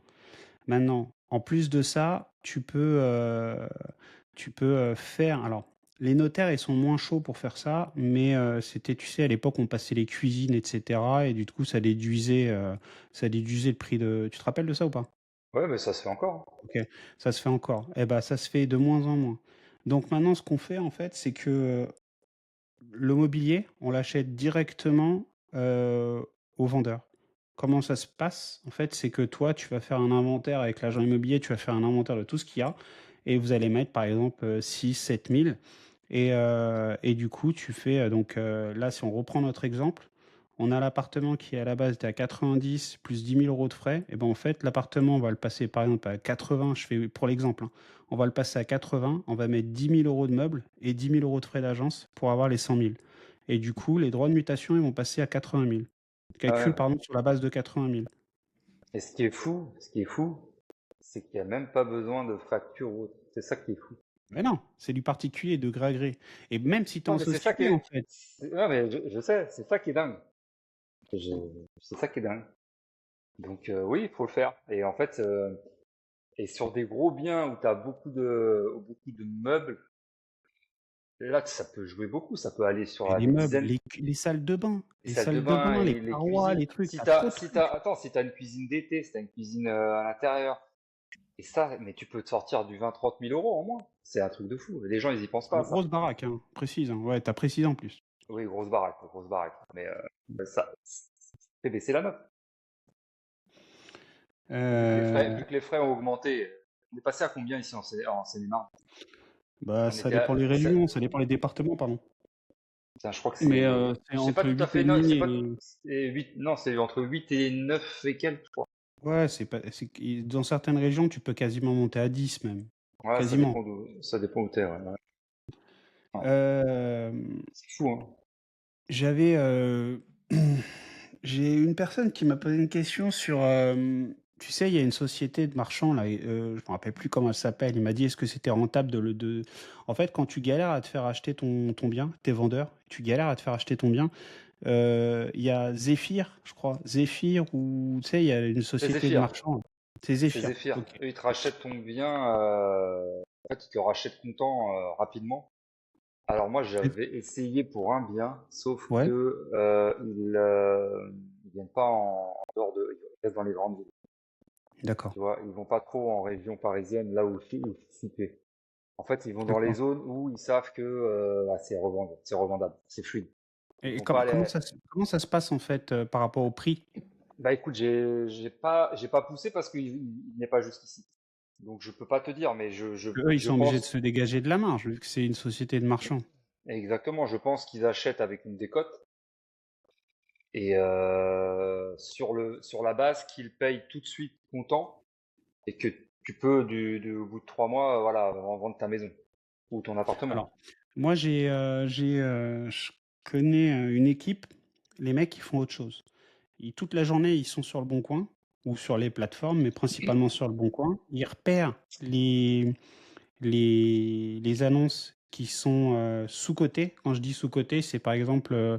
B: Maintenant, en plus de ça, tu peux faire. Alors, les notaires, ils sont moins chauds pour faire ça, mais c'était, tu sais, à l'époque, on passait les cuisines, etc. Et du coup, ça déduisait le prix de. Tu te rappelles de ça ou pas?
A: Ouais, mais ça se fait encore.
B: Ok, ça se fait encore. Eh ben, ça se fait de moins en moins. Donc maintenant, ce qu'on fait, en fait, c'est que le mobilier, on l'achète directement au vendeur. Comment ça se passe? En fait, c'est que toi, tu vas faire un inventaire avec l'agent immobilier, tu vas faire un inventaire de tout ce qu'il y a, et vous allez mettre, par exemple, 6 7 000. Et du coup, tu fais, donc là, si on reprend notre exemple, on a l'appartement qui à la base était à 90 plus 10 000 euros de frais. Et ben en fait, l'appartement, on va le passer par exemple à 80, je fais pour l'exemple, hein. On va le passer à 80, on va mettre 10 000 euros de meubles et 10 000 euros de frais d'agence pour avoir les 100 000. Et du coup, les droits de mutation, ils vont passer à 80 000.
A: Ah
B: Calcul,
A: ouais.
B: pardon, sur la base de 80 000.
A: Et ce qui est fou, c'est qu'il n'y a même pas besoin de facture ou autre. C'est ça qui est fou.
B: Mais non, c'est du particulier de gré à gré. Et même si tu es
A: Non,
B: en
A: mais c'est ça qui
B: société, en
A: est.
B: fait.
A: Non, mais je sais, c'est ça qui est dingue. C'est ça qui est dingue. Donc oui, il faut le faire. Et en fait, et sur des gros biens où tu as beaucoup de meubles, là, ça peut jouer beaucoup. Ça peut aller
B: Et
A: sur
B: les
A: des
B: meubles,
A: dizaines.
B: les salles de bain,
A: Les salles de bain
B: les
A: et les
B: parois,
A: cuisines.
B: les trucs,
A: Si
B: t'as trop
A: t'as,
B: de
A: si t'as,
B: trucs.
A: attends, si t'as une cuisine d'été, si t'as une cuisine à l'intérieur, et ça, mais tu peux te sortir du 20 30 000 euros en moins. C'est un truc de fou. Les gens, ils y pensent pas à
B: Une
A: ça.
B: grosse baraque, hein, précise, hein. Ouais, t'as précisé en plus.
A: Oui, grosse baraque, grosse baraque. Mais ça fait baisser la note. Vu que les frais,
B: Euh,
A: vu que les frais ont augmenté, On est passé à combien ici en Seine-et-Marne?
B: Bah,
A: On
B: ça
A: était
B: dépend
A: à,
B: les régions, ça dépend les départements, pardon.
A: putain, je crois que
B: Mais c'est
A: c'est pas
B: entre
A: tout à
B: 8
A: fait
B: et
A: 9,
B: demi
A: c'est pas,
B: et
A: c'est 8, non, c'est entre 8 et 9 et quelques, je crois.
B: ouais, dans certaines régions, tu peux quasiment monter à 10 même.
A: Ouais,
B: Quasiment.
A: ça dépend où t'es, ouais. Ouais. Ouais.
B: Euh,
A: C'est fou, hein.
B: J'avais, j'ai une personne qui m'a posé une question sur, tu sais, il y a une société de marchands là, je me rappelle plus comment elle s'appelle. Il m'a dit est-ce que c'était rentable en fait, quand tu galères à te faire acheter ton bien, t'es vendeur, tu galères à te faire acheter ton bien, il y a Zéphyr, je crois, Zéphyr ou tu sais, il y a une
A: C'est
B: société de
A: Zéphyr.
B: marchands. C'est
A: C'est
B: Zéphyr.
A: Zéphyr.
B: Ok.
A: Eux, ils te rachètent ton bien, en fait, ils te rachètent content, rapidement. Alors moi, j'avais essayé pour un bien, sauf
B: Ouais,
A: que ils viennent pas en dehors ils restent dans les grandes villes.
B: d'accord,
A: Tu vois, ils vont pas trop en région parisienne, là où où je suis situé. En fait, ils vont dans les
B: d'accord.
A: zones où ils savent que bah, c'est revendable, c'est fluide. Ils
B: Et
A: vont pas aller.
B: comment ça se passe en fait par rapport au prix?
A: Bah écoute, j'ai pas poussé parce qu'il n'est pas jusqu'ici. Donc je peux pas te dire, mais
B: Eux, ils
A: je
B: sont obligés de
A: pense
B: se dégager de la marge, vu que c'est une société de marchands.
A: exactement, je pense qu'ils achètent avec une décote et sur la base qu'ils payent tout de suite comptant et que tu peux au bout de 3 mois, voilà, en vendre ta maison ou ton appartement.
B: Alors, moi, je connais une équipe, les mecs, ils font autre chose. Toute la journée, ils sont sur le Bon Coin ou sur les plateformes, mais principalement sur le Bon Coin. Ils repèrent les annonces qui sont sous-cotées. Quand je dis sous-cotées, c'est par exemple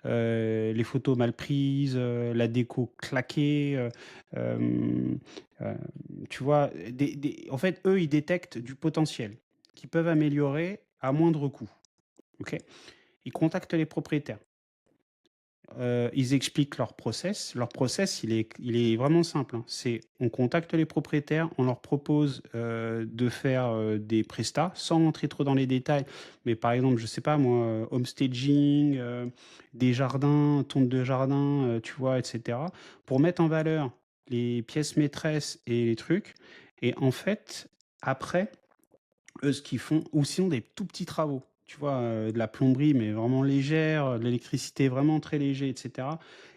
B: les photos mal prises, la déco claquée. Euh, euh, Tu vois, en fait, eux, ils détectent du potentiel qu'ils peuvent améliorer à moindre coût. Ok. Ils contactent les propriétaires. Ils expliquent leur process. Leur process, il est vraiment simple, hein. C'est, on contacte les propriétaires, on leur propose de faire des prestats, sans entrer trop dans les détails. Mais par exemple, je sais pas moi, homestaging, des jardins, tonte de jardin, tu vois, etc. Pour mettre en valeur les pièces maîtresses et les trucs. Et en fait, après, eux, ce qu'ils font, ou sinon des tout petits travaux, tu vois, de la plomberie, mais vraiment légère, de l'électricité vraiment très léger, etc.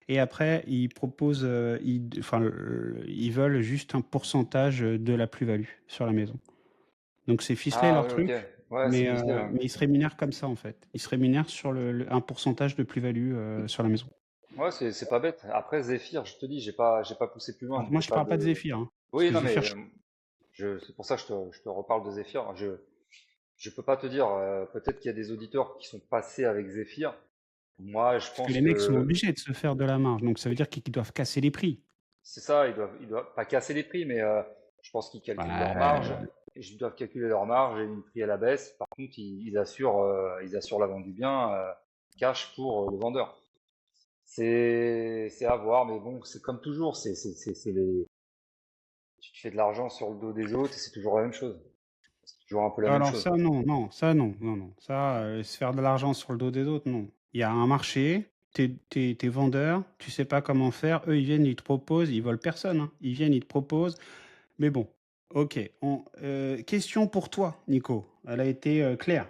B: Et après, ils proposent, ils veulent juste un pourcentage de la plus-value sur la maison. Donc c'est ficelé
A: Ah
B: leur
A: oui, ok.
B: truc,
A: Ouais, c'est ficelé,
B: mais
A: ouais.
B: ils se rémunèrent comme ça en fait. Ils se rémunèrent sur un pourcentage de plus-value sur la maison.
A: Ouais, c'est pas bête. Après Zephyr, je te dis, j'ai pas poussé plus loin,
B: Alors
A: donc
B: moi,
A: j'ai
B: je
A: pas
B: parle pas de
A: de.
B: Zéphyr, hein, parce
A: Oui,
B: que
A: non,
B: Zéphyr,
A: mais c'est pour ça que je te reparle de Zephyr. Je peux pas te dire. Peut-être qu'il y a des auditeurs qui sont passés avec Zephyr. Moi, je
B: parce que
A: pense
B: les mecs sont
A: que
B: obligés de se faire de la marge, donc ça veut dire qu'ils doivent casser les prix.
A: c'est ça. Ils doivent pas casser les prix, mais je pense qu'ils calculent leur marge.
B: Bah,
A: Ils doivent calculer leur marge et une prix à la baisse. Par contre, ils assurent la vente du bien cash pour le vendeur. C'est à voir, mais bon, c'est comme toujours. Tu te fais de l'argent sur le dos des autres et c'est toujours la même chose. C'est toujours un peu la même
B: alors
A: chose.
B: ça non, non, ça non, non, non. Ça, se faire de l'argent sur le dos des autres, non. Il y a un marché, t'es vendeur, tu sais pas comment faire, eux ils viennent, ils te proposent, ils volent personne, hein. Ils viennent, ils te proposent. Mais bon, ok. Question pour toi, Nico. Elle a été claire.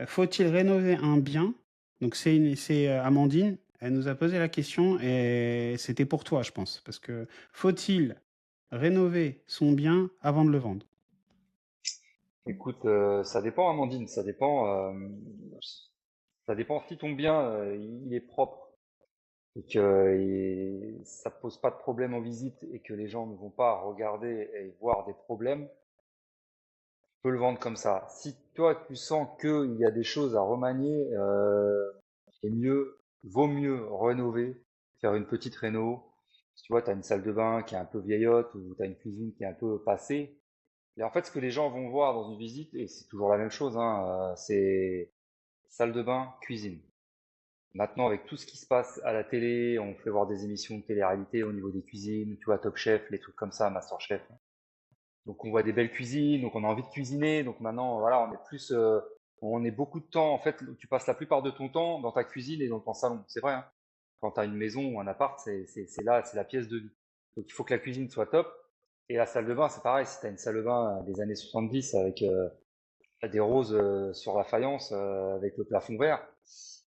B: Faut-il rénover un bien? Donc c'est Amandine, elle nous a posé la question et c'était pour toi, je pense. Parce que faut-il rénover son bien avant de le vendre?
A: Écoute, ça dépend, Amandine, ça dépend si ton bien il est propre et que ça pose pas de problème en visite et que les gens ne vont pas regarder et voir des problèmes, tu peux le vendre comme ça. Si toi tu sens qu'il y a des choses à remanier, vaut mieux rénover, faire une petite réno. Si tu vois, tu as une salle de bain qui est un peu vieillotte ou tu as une cuisine qui est un peu passée. Et en fait, ce que les gens vont voir dans une visite, et c'est toujours la même chose, hein, c'est salle de bain, cuisine. Maintenant, avec tout ce qui se passe à la télé, on fait voir des émissions de télé-réalité au niveau des cuisines, tu vois, Top Chef, les trucs comme ça, Master Chef. Donc on voit des belles cuisines, donc on a envie de cuisiner. Donc maintenant, voilà, on est beaucoup de temps. En fait, tu passes la plupart de ton temps dans ta cuisine et dans ton salon. C'est vrai, hein. Quand tu as une maison ou un appart, c'est là, c'est la pièce de vie. Donc il faut que la cuisine soit top. Et la salle de bain, c'est pareil. Si tu as une salle de bain des années 70 avec des roses sur la faïence, avec le plafond vert, ça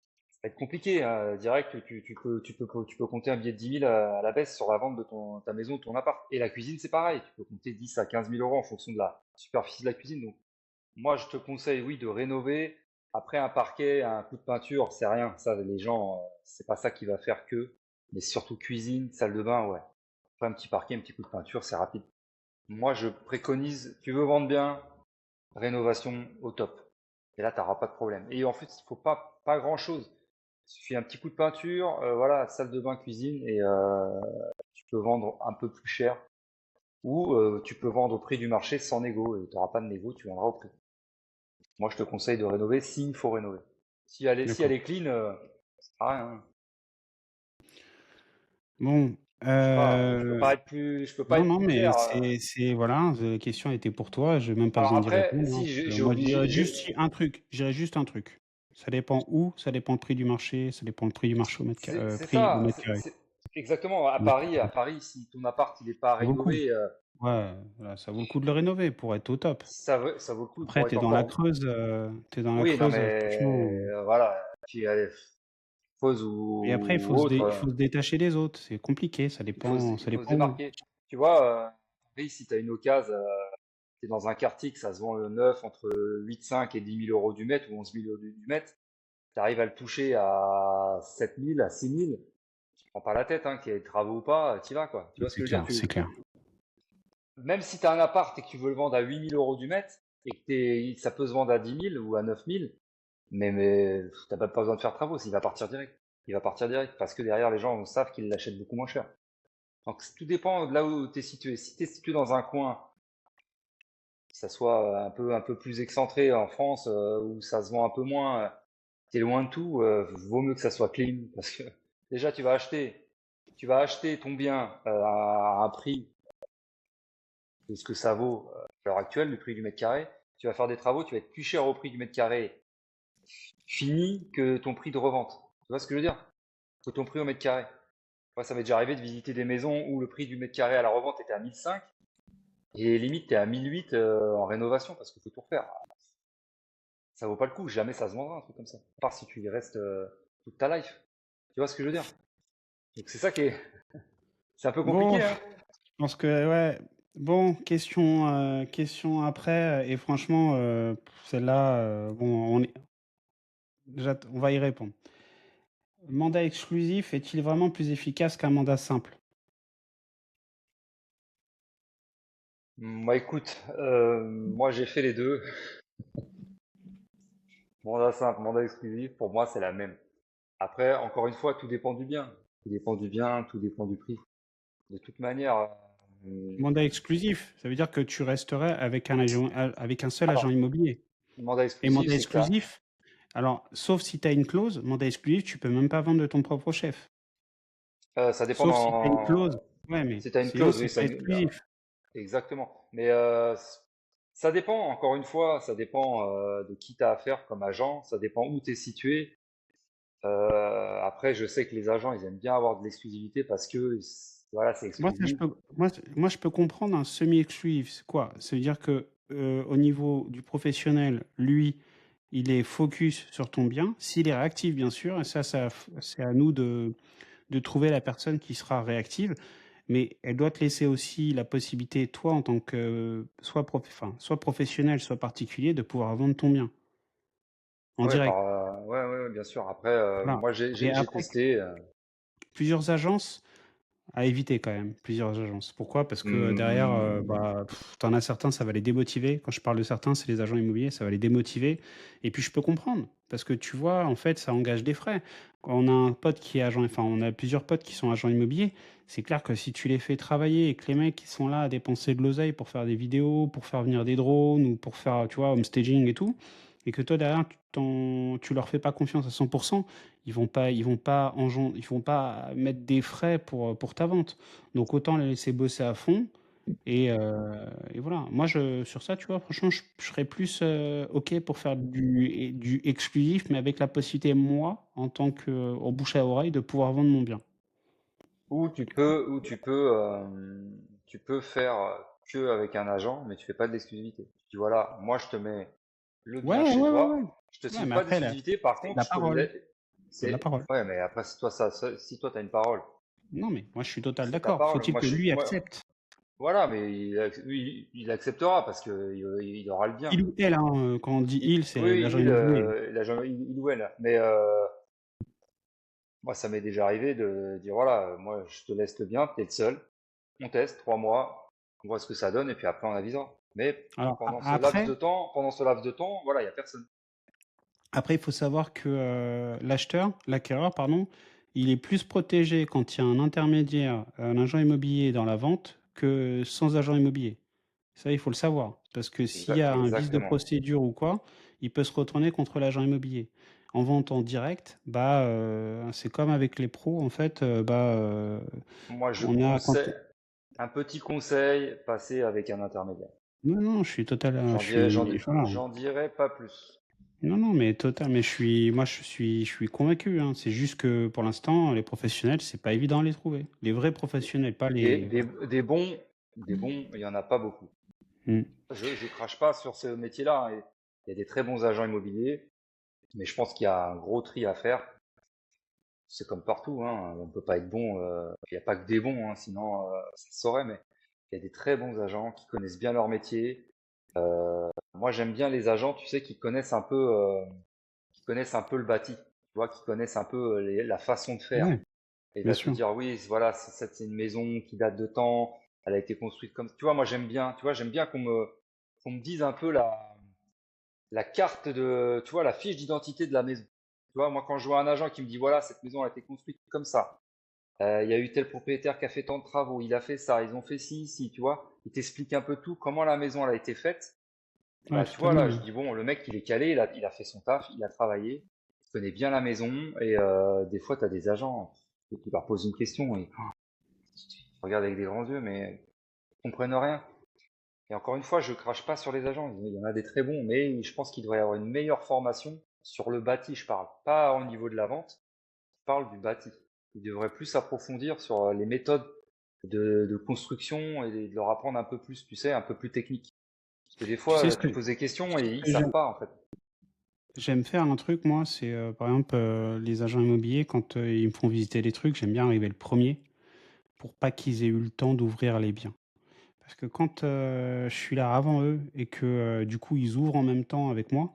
A: va être compliqué, hein. Direct, tu peux compter un billet de 10 000 à la baisse sur la vente de ta maison, de ton appart. Et la cuisine, c'est pareil. Tu peux compter 10 à 15 000 euros en fonction de la superficie de la cuisine. Donc, moi, je te conseille, oui, de rénover. Après, un parquet, un coup de peinture, c'est rien. Ça, les gens, c'est pas ça qui va faire que. Mais surtout cuisine, salle de bain, ouais. Après, un petit parquet, un petit coup de peinture, c'est rapide. Moi, je préconise, tu veux vendre bien, rénovation au top. Et là, tu n'auras pas de problème. Et en fait, il faut pas grand-chose. Il suffit un petit coup de peinture, voilà, salle de bain, cuisine, et tu peux vendre un peu plus cher. Ou tu peux vendre au prix du marché sans négo. Et tu n'auras pas de négo, tu vendras au prix. Moi, je te conseille de rénover s'il faut rénover. Si elle
B: D'accord.
A: est clean, ça sert à rien, hein.
B: Bon,
A: Je sais pas, je peux pas
B: non,
A: être
B: non,
A: plus
B: mais
A: clair.
B: voilà, la question était pour toi, j'ai même pas
A: Alors
B: besoin d'y
A: après,
B: répondre, hein.
A: si j'ai
B: Moi, je
A: obligé,
B: dirais juste un truc, je dirais juste un truc. Ça dépend où, ça dépend le prix du marché, ça dépend le prix du marché au mètre
A: c'est c'est
B: prix au
A: ça,
B: mètre carré.
A: exactement. À
B: Au mètre
A: Paris,
B: carré.
A: si ton appart il est pas
B: Ça vaut le coup.
A: rénové,
B: Ouais, voilà, ça vaut le coup de le rénover pour être au top.
A: ça vaut le coup
B: Après,
A: pour être encore.
B: t'es dans la
A: Oui, non,
B: Creuse,
A: mais
B: franchement.
A: voilà. Puis pause
B: Et après,
A: ou autre,
B: il faut se détacher des autres. C'est compliqué,
A: il
B: ça
A: faut se
B: dépend où.
A: démarquer. Tu vois, Paris, si tu as une occasion, tu es dans un quartier que ça se vend le neuf entre 8,5 et 10 000 euros du mètre ou 11 000 euros du mètre, tu arrives à le toucher à 7 000, à 6 000. Tu prends pas la tête, hein, qu'il y ait des travaux ou pas, tu y vas, quoi. Tu vois ce
B: C'est
A: que je veux
B: clair,
A: dire?
B: c'est clair.
A: Même si tu as un appart et que tu veux le vendre à 8 000 euros du mètre, et que ça peut se vendre à 10 000 ou à 9 000, mais t'as pas besoin de faire de travaux, il va partir direct. Il va partir direct parce que derrière les gens savent qu'ils l'achètent beaucoup moins cher. Donc tout dépend de là où tu es situé. Si tu es situé dans un coin, que ça soit un peu plus excentré en France, où ça se vend un peu moins, tu es loin de tout, vaut mieux que ça soit clean parce que déjà tu vas acheter ton bien à un prix de ce que ça vaut à l'heure actuelle, le prix du mètre carré. Tu vas faire des travaux, tu vas être plus cher au prix du mètre carré fini que ton prix de revente. Tu vois ce que je veux dire? Que ton prix au mètre carré. Moi, ça m'est déjà arrivé de visiter des maisons où le prix du mètre carré à la revente était à 1 500 et limite t'es à 1 800 en rénovation parce qu'il faut tout refaire. Ça vaut pas le coup, jamais ça se vendra un truc comme ça. À part si tu y restes toute ta life. Tu vois ce que je veux dire? Donc c'est ça qui est. C'est un peu
B: Bon,
A: compliqué, hein?
B: je pense que, ouais. Bon, question après, et franchement, celle-là, bon, on va y répondre. Mandat exclusif est-il vraiment plus efficace qu'un mandat simple?
A: Moi, écoute, moi j'ai fait les deux. Mandat simple, mandat exclusif, pour moi c'est la même. Après, encore une fois, tout dépend du bien. Tout dépend du bien, tout dépend du prix. De toute manière,
B: Mandat exclusif, ça veut dire que tu resterais avec un seul agent
A: alors,
B: immobilier.
A: mandat
B: Et
A: exclusif,
B: mandat
A: c'est que ça.
B: exclusif, alors, sauf si tu as une clause, mandat exclusif, tu peux même pas vendre de ton propre chef.
A: Ça dépend
B: Sauf si tu as une clause. Ouais, mais
A: si tu as une
B: sinon,
A: clause,
B: c'est
A: oui,
B: pas exclusif.
A: exactement. Mais ça dépend, encore une fois, ça dépend de qui tu as affaire comme agent, ça dépend où tu es situé. Après, je sais que les agents, ils aiment bien avoir de l'exclusivité parce que, voilà, c'est
B: Moi, ça,
A: exclusif.
B: je peux comprendre un semi-exclusif. C'est quoi? Ça veut dire que au niveau du professionnel, lui, il est focus sur ton bien. S'il est réactif, bien sûr, et c'est à nous de trouver la personne qui sera réactive. Mais elle doit te laisser aussi la possibilité, toi, en tant que soit professionnel, soit particulier, de pouvoir vendre ton bien en
A: Ouais,
B: direct.
A: ouais, ouais, ouais, bien sûr. Après,
B: Voilà.
A: moi, j'ai
B: Mais
A: j'ai- j'ai
B: après,
A: testé.
B: plusieurs agences à éviter quand même, plusieurs agences. Pourquoi? Parce que derrière,
A: Hmm,
B: tu as certains, ça va les démotiver. Quand je parle de certains, c'est les agents immobiliers, ça va les démotiver. Et puis je peux comprendre, parce que tu vois, en fait, ça engage des frais. Quand on a un pote qui est agent, enfin, on a plusieurs potes qui sont agents immobiliers, c'est clair que si tu les fais travailler et que les mecs qui sont là à dépenser de l'oseille pour faire des vidéos, pour faire venir des drones ou pour faire, tu vois, home staging et tout, et que toi derrière, tu leur fais pas confiance à 100%, ils vont pas mettre des frais pour ta vente. Donc autant les laisser bosser à fond et voilà. Moi sur ça, tu vois, franchement, je serais plus OK pour faire du exclusif, mais avec la possibilité, moi, en tant que en bouche à oreille, de pouvoir vendre mon bien.
A: ou tu peux faire. que avec un agent, mais tu fais pas de l'exclusivité. Tu dis voilà, moi je te mets le bien
B: Ouais,
A: chez
B: ouais, ouais, ouais.
A: toi, je te
B: Ouais,
A: signe
B: mais
A: pas
B: après, là,
A: d'exclusivité, par
B: c'est de
A: contre,
B: la
A: je te le
B: parole.
A: laisse.
B: C'est de la parole.
A: Ouais, mais après, si toi, si toi, t'as une parole,
B: Non, mais moi, je suis total
A: c'est ta
B: d'accord.
A: parole.
B: Faut-il que lui accepte?
A: Voilà, mais il acceptera parce que il aura le bien.
B: Il ou elle, hein, quand on dit il, c'est
A: Oui,
B: l'agent immobilier.
A: il ou elle. Mais moi, ça m'est déjà arrivé de dire voilà, moi, je te laisse le bien, t'es le seul. On teste 3 mois, on voit ce que ça donne et puis après, on avisera. Mais
B: Alors, après,
A: pendant ce laps de temps, voilà, il y a personne.
B: il faut savoir que l'acquéreur, pardon, il est plus protégé quand il y a un intermédiaire, un agent immobilier dans la vente que sans agent immobilier. Ça, il faut le savoir. Parce que s'il y a un vice de
A: Exactement.
B: procédure ou quoi, il peut se retourner contre l'agent immobilier. En vente en direct, c'est comme avec les pros, en fait,
A: Moi, je
B: on a quand
A: conseille un petit conseil, passer avec un intermédiaire.
B: non, non, voilà.
A: J'en dirai pas plus.
B: Non, non, mais total, mais je suis convaincu, hein. C'est juste que pour l'instant, les professionnels, c'est pas évident à les trouver. Les vrais professionnels, pas
A: Des,
B: les.
A: des, des bons, il y en a pas beaucoup.
B: Hmm.
A: Je crache pas sur ce métier-là, hein. Il y a des très bons agents immobiliers, mais je pense qu'il y a un gros tri à faire. C'est comme partout, hein. On peut pas être bon. Il n'y a pas que des bons, hein, sinon ça se saurait. Mais il y a des très bons agents qui connaissent bien leur métier. Moi, j'aime bien les agents, tu sais, qui connaissent un peu le bâti, tu vois, qui connaissent un peu la façon de faire.
B: Ouais,
A: Et il
B: bien
A: va te
B: sûr.
A: dire, oui, voilà, c'est une maison qui date de temps, elle a été construite comme, tu vois, moi j'aime bien, tu vois, j'aime bien qu'on me dise un peu la carte de, tu vois, la fiche d'identité de la maison. Tu vois, moi quand je vois un agent qui me dit, voilà, cette maison a été construite comme ça, il y a eu tel propriétaire qui a fait tant de travaux, il a fait ça, ils ont fait ci, ici, tu vois, il t'explique un peu tout, comment la maison elle a été faite.
B: Ouais,
A: Bah, tu vois, là, je
B: totalement.
A: dis, bon, le mec, il est calé, il a fait son taf, il a travaillé, il connaît bien la maison, et des fois, tu as des agents qui leur posent une question, et ils regardent avec des grands yeux, mais ils comprennent rien. Et encore une fois, je crache pas sur les agents, il y en a des très bons, mais je pense qu'il devrait y avoir une meilleure formation sur le bâti, je parle. Pas au niveau de la vente, je parle du bâti. Ils devraient plus approfondir sur les méthodes de construction et de leur apprendre un peu plus, tu sais, un peu plus technique. Parce que des
B: Tu sais
A: fois, tu poses des questions et ils
B: que
A: savent pas, en fait.
B: j'aime faire un truc, moi, c'est par exemple les agents immobiliers, quand ils me font visiter les trucs, j'aime bien arriver le premier pour pas qu'ils aient eu le temps d'ouvrir les biens. Parce que quand je suis là avant eux et que du coup ils ouvrent en même temps avec moi,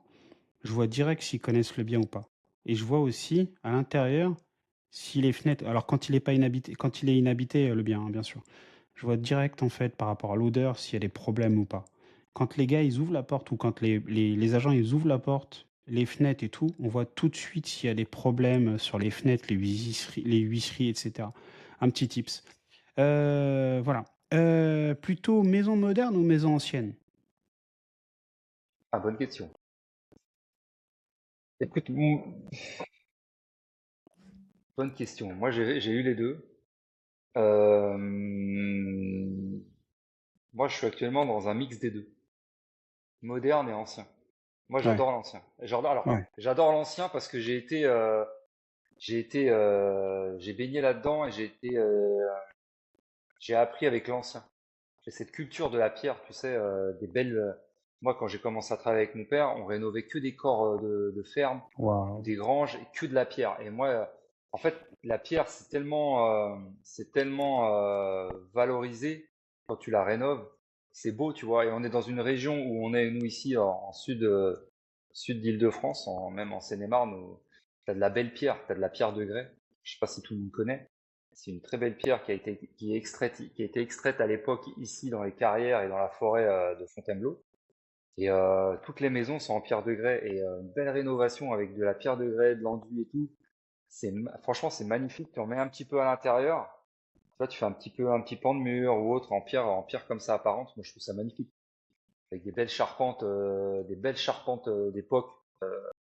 B: je vois direct s'ils connaissent le bien ou pas. Et je vois aussi à l'intérieur si les fenêtres. Alors quand il est pas inhabité, quand il est inhabité le bien, hein, bien sûr. Je vois direct en fait par rapport à l'odeur s'il y a des problèmes ou pas. Quand les gars ils ouvrent la porte ou quand les agents ils ouvrent la porte, les fenêtres et tout, on voit tout de suite s'il y a des problèmes sur les fenêtres, les huisseries, etc. Un petit tips. Voilà. Plutôt maison moderne ou maison ancienne?
A: Ah, bonne question. Écoute, bonne question. Moi, j'ai eu les deux. Euh, Moi, je suis actuellement dans un mix des deux, moderne et ancien. Moi,
B: Ouais,
A: j'adore l'ancien. Alors,
B: ouais.
A: j'adore l'ancien parce que j'ai baigné là-dedans et j'ai appris avec l'ancien. J'ai cette culture de la pierre, tu sais, des belles. Moi, quand j'ai commencé à travailler avec mon père, on rénovait que des corps de ferme ou
B: Waouh.
A: des granges et que de la pierre. Et moi, en fait, la pierre, c'est tellement valorisé quand tu la rénoves. C'est beau, tu vois. Et on est dans une région où on est, nous, ici, en sud, sud d'Île-de-France, même en Seine-et-Marne, où tu as de la belle pierre, tu as de la pierre de grès. Je sais pas si tout le monde connaît. C'est une très belle pierre qui a été extraite à l'époque ici dans les carrières et dans la forêt de Fontainebleau. Et toutes les maisons sont en pierre de grès et une belle rénovation avec de la pierre de grès, de l'enduit et tout. Franchement, c'est magnifique. Tu en mets un petit peu à l'intérieur. Tu vois, tu fais un petit pan de mur ou autre en pierre comme ça apparente. Moi, je trouve ça magnifique. Avec des belles charpentes d'époque.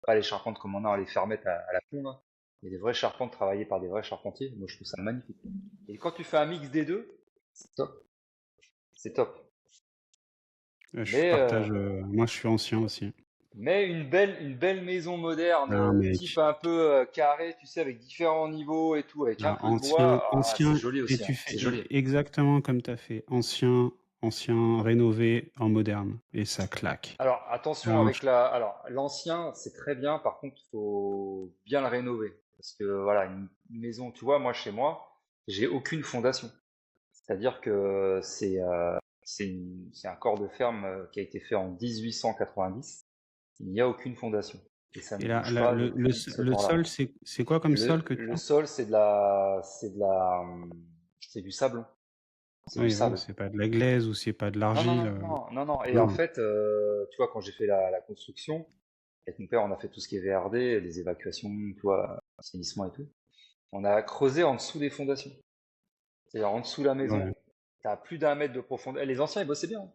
A: Pas les charpentes comme on a les fermettes à la con, là. Mais des vraies charpentes travaillées par des vrais charpentiers. Moi, je trouve ça magnifique. Et quand tu fais un mix des deux, c'est top. C'est top.
B: Je
A: Mais,
B: partage. Moi, je suis ancien aussi.
A: mais une belle maison moderne,
B: Ah,
A: type
B: mec.
A: un peu carré, tu sais, avec différents niveaux et tout, avec un
B: Ah,
A: peu de
B: ancien,
A: bois, ah, c'est
B: ancien,
A: joli
B: et
A: aussi,
B: tu
A: hein.
B: fais
A: C'est joli.
B: exactement comme tu as fait. Ancien, ancien rénové en moderne et ça claque.
A: Alors, attention
B: Alors,
A: avec alors, l'ancien, c'est très bien. Par contre, il faut bien le rénover. Parce que, voilà, une maison, tu vois, moi, chez moi, j'ai aucune fondation. C'est-à-dire que c'est un corps de ferme qui a été fait en 1890. Il n'y a aucune fondation. Et ça ne
B: et
A: bouge pas depuis ce
B: le
A: temps-là.
B: sol, c'est quoi comme sol que tu
A: Le
B: as?
A: sol, c'est du sable. C'est du
B: Oui, voilà,
A: sable.
B: c'est pas de la glaise ou c'est pas de
A: Non, non,
B: l'argile.
A: non, non, non, non. Et en
B: Non.
A: fait, tu vois, quand j'ai fait la construction, avec mon père, on a fait tout ce qui est VRD, les évacuations, tu vois, assainissement et tout. On a creusé en dessous des fondations. C'est-à-dire en dessous de la maison,
B: Ouais,
A: t'as plus d'un mètre de profondeur. Et les anciens, ils bossaient bien, hein.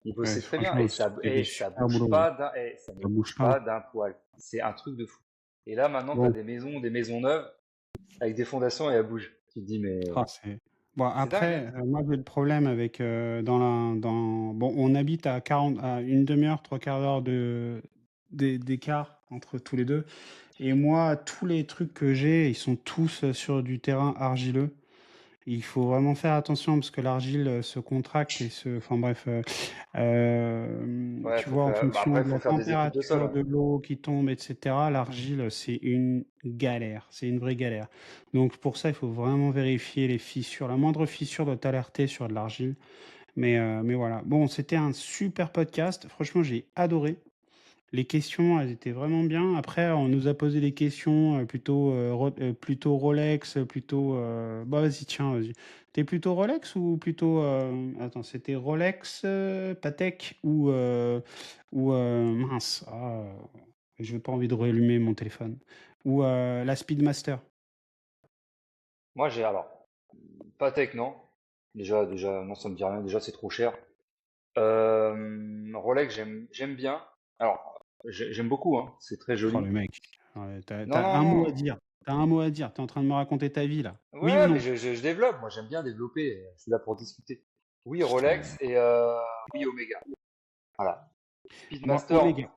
A: Ils
B: ouais,
A: bossaient très bien
B: franchement, c'était des
A: ça
B: super
A: bouge
B: boulots.
A: pas ça ne
B: Ça bouge
A: bouge
B: pas.
A: pas d'un poil. C'est un truc de fou. Et là, maintenant, t'as
B: Bon,
A: des maisons neuves avec des fondations et elles bougent. Tu te dis, mais
B: ah, c'est bon
A: c'est dingue, hein.
B: après, moi j'ai le problème avec bon, on habite à 40, à une demi-heure, trois quarts d'heure d'écart entre tous les deux. Et moi, tous les trucs que j'ai, ils sont tous sur du terrain argileux. Il faut vraiment faire attention parce que l'argile se contracte et enfin bref,
A: Ouais,
B: tu vois, en
A: bah
B: fonction
A: après,
B: de la
A: faut faire des études de sol,
B: température
A: ouais.
B: de l'eau qui tombe, etc., l'argile, c'est une galère, c'est une vraie galère. Donc pour ça, il faut vraiment vérifier les fissures. La moindre fissure doit t'alerter sur de l'argile. Mais voilà. Bon, c'était un super podcast. Franchement, j'ai adoré. Les questions, elles étaient vraiment bien. Après, on nous a posé des questions plutôt Rolex, plutôt. Bah, vas-y, tiens, vas-y. T'es plutôt Rolex ou plutôt. Attends, c'était Rolex, Patek mince. Je n'ai pas envie de rallumer mon téléphone. Ou la Speedmaster.
A: Moi, alors, Patek, non. Déjà, non, ça me dit rien. Déjà, c'est trop cher. Rolex, j'aime bien. Alors, j'aime beaucoup, hein. C'est très
B: Oh,
A: joli.
B: le mec. Ouais,
A: Non,
B: t'as
A: non,
B: un mot à
A: non.
B: dire. T'as un mot à dire. T'es en train de me raconter ta vie, là. Oui ou
A: Ouais, mais
B: non?
A: je développe. Moi, j'aime bien développer. Je suis là pour discuter. Oui,
B: Putain.
A: Rolex et oui, Omega. Voilà.
B: Moi,
A: Speedmaster.
B: Omega.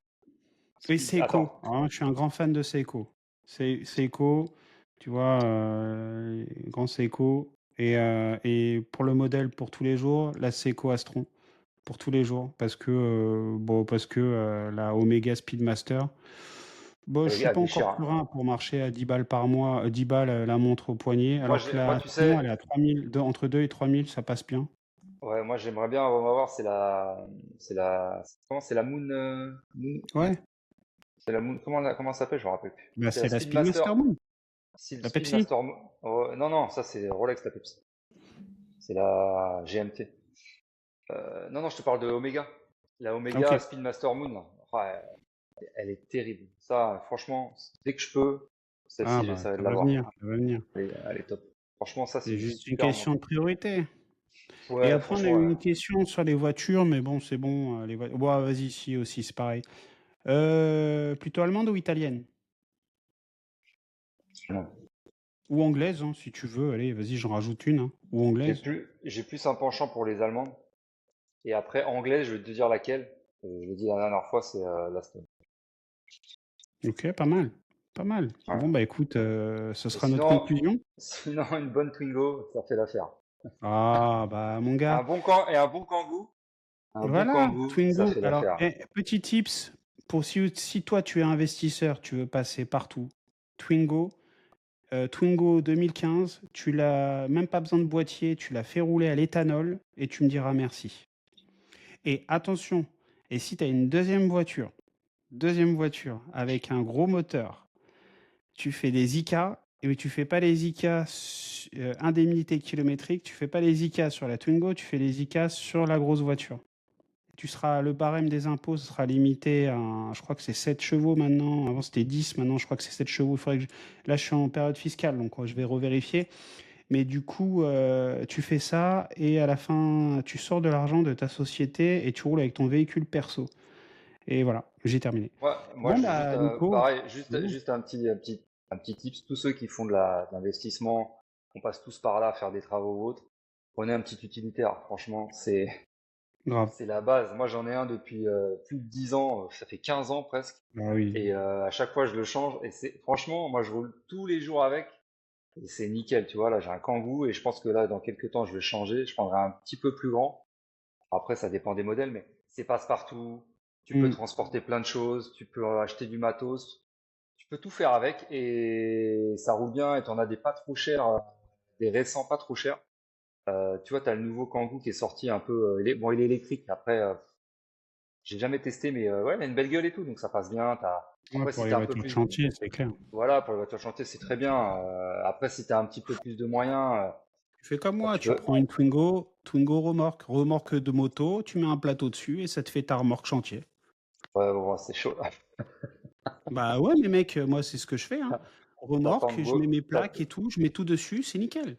B: Et
A: Attends.
B: Seiko, hein, je suis un grand fan de Seiko. Seiko, tu vois, grand Seiko. Et pour le modèle pour tous les jours, la Seiko Astron pour tous les jours. Parce que la Omega Speedmaster, bon, je suis
A: Elle
B: pas
A: est
B: encore
A: chère, hein.
B: serein pour marcher à 10 balles par mois, 10 balles la montre au poignet, alors que
A: Moi,
B: la
A: tu
B: Astron,
A: sais,
B: elle est à 3000, entre 2 et 3000, ça passe bien.
A: ouais, moi, j'aimerais bien avoir, c'est la
B: Ouais,
A: c'est la Moon, comment ça s'appelle? Je me rappelle plus.
B: bah,
A: C'est la
B: c'est la
A: Speedmaster.
B: Speedmaster Moon, la Pepsi.
A: Speedmaster. Oh, non, non, ça c'est Rolex, la Pepsi. C'est la GMT. Non, non, je te parle de Omega. La
B: Ok.
A: Omega Speedmaster Moon, là. Ouais, elle est terrible. Ça, franchement, dès que je peux,
B: Ah
A: celle-ci,
B: bah,
A: j'essaierai de
B: ça va
A: l'avoir.
B: venir, ça va venir.
A: Elle est top. Franchement, ça, c'est
B: C'est
A: une
B: juste une
A: super
B: question
A: montre.
B: de priorité. Et
A: Ouais,
B: après, on a
A: franchement,
B: eu
A: ouais.
B: une question sur les voitures, mais bon, c'est bon. Bon, vas-y, si aussi, c'est pareil. Plutôt allemande ou italienne?
A: Non.
B: Ou anglaise, hein, si tu veux. Allez, vas-y, j'en rajoute une, hein. Ou anglaise.
A: J'ai plus un penchant pour les Allemandes. Et après, anglaise, je vais te dire laquelle. Je l'ai dit la dernière fois, c'est l'Aston.
B: Ok, pas mal. Pas mal. Bon,
A: Voilà.
B: bah écoute, ce
A: Et
B: sera notre
A: sinon,
B: conclusion.
A: sinon, une bonne Twingo, ça fait l'affaire.
B: Ah, bah mon gars.
A: Un bon Kangoo,
B: Voilà,
A: ça
B: Twingo.
A: fait
B: Alors,
A: l'affaire.
B: petit tips, pour si toi tu es investisseur, tu veux passer partout. Twingo. Twingo 2015, tu l'as même pas besoin de boîtier, tu l'as fait rouler à l'éthanol et tu me diras merci. Et attention, et si tu as une deuxième voiture avec un gros moteur, tu fais des ICA, et tu fais pas les ICA indemnité kilométrique, tu fais pas les ICA sur la Twingo, tu fais les ICA sur la grosse voiture. Le barème des impôts sera limité à, je crois que c'est 7 chevaux maintenant. Avant c'était 10, maintenant je crois que c'est 7 chevaux. Là je suis en période fiscale, donc je vais revérifier. Mais du coup, tu fais ça et à la fin, tu sors de l'argent de ta société et tu roules avec ton véhicule perso. Et voilà, j'ai terminé.
A: Moi,
B: Bon
A: je juste,
B: bah Nico,
A: pareil,
B: oui,
A: juste un petit tips. Tous ceux qui font de l'investissement, on passe tous par là à faire des travaux ou autres. Prenez un petit utilitaire. Franchement,
B: grave.
A: c'est la base. Moi, j'en ai un depuis plus de 10 ans. Ça fait 15 ans presque.
B: Ah oui.
A: Et à chaque fois, je le change. Et franchement, moi, je roule tous les jours avec. Et c'est nickel, tu vois. Là, j'ai un Kangoo et je pense que là, dans quelques temps, je vais changer. Je prendrai un petit peu plus grand. Après, ça dépend des modèles, mais c'est passe-partout. Tu peux
B: Hmm.
A: transporter plein de choses, tu peux acheter du matos, tu peux tout faire avec et ça roule bien et t'en as des pas trop chers, des récents pas trop chers. Tu vois, t'as le nouveau Kangoo qui est sorti un peu, bon, il est électrique. Après, j'ai jamais testé, mais ouais, il a une belle gueule et tout, donc ça passe bien.
B: Ouais,
A: Après,
B: pour
A: si
B: les
A: t'as un peu
B: voitures de
A: plus de,
B: chantier, c'est clair.
A: voilà, pour les voitures chantier, c'est très bien. Après, si t'as un petit peu plus de moyens,
B: Tu fais comme moi,
A: tu
B: tu
A: peux.
B: prends une Twingo remorque de moto, tu mets un plateau dessus et ça te fait ta remorque chantier.
A: Ouais, bon, c'est chaud.
B: Bah ouais, mais mec, moi c'est ce que je fais, hein.
A: Ta
B: Remorque, je
A: Tango,
B: mets mes
A: ta,
B: plaques et tout, je mets tout dessus, c'est nickel.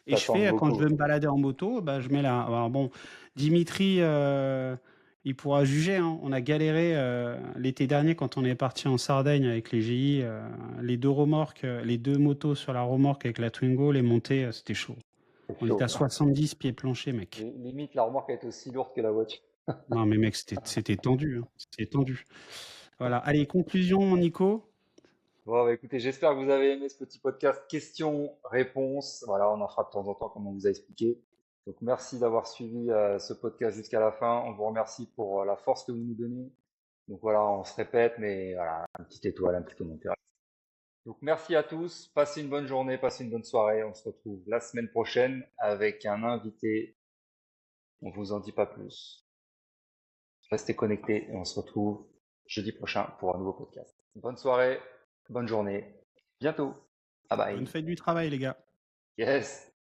B: Et
A: ta
B: je fais,
A: Tango
B: quand je
A: Co.
B: veux me balader en moto, bah je mets là. Alors bon, Dimitri, il pourra juger, hein. On a galéré l'été dernier quand on est parti en Sardaigne avec les GI, les deux remorques, les deux motos sur la remorque avec la Twingo, les montées, c'était chaud.
A: C'est
B: On était
A: chaud.
B: à 70 pieds planchers, mec.
A: Limite, la remorque est aussi lourde que la voiture.
B: Non, mais mec, c'était tendu, hein. C'était tendu. Voilà. Allez, conclusion, Nico.
A: Bon, bah, écoutez, j'espère que vous avez aimé ce petit podcast questions-réponses. Voilà, on en fera de temps en temps, comme on vous a expliqué. Donc, merci d'avoir suivi ce podcast jusqu'à la fin. On vous remercie pour la force que vous nous donnez. Donc voilà, on se répète, mais voilà, un petit étoile, un petit commentaire. Donc merci à tous, passez une bonne journée, passez une bonne soirée. On se retrouve la semaine prochaine avec un invité. On vous en dit pas plus. Restez connectés et on se retrouve jeudi prochain pour un nouveau podcast. Bonne soirée, bonne journée, bientôt. Bye
B: Bonne
A: bye.
B: fête du travail, les gars.
A: Yes.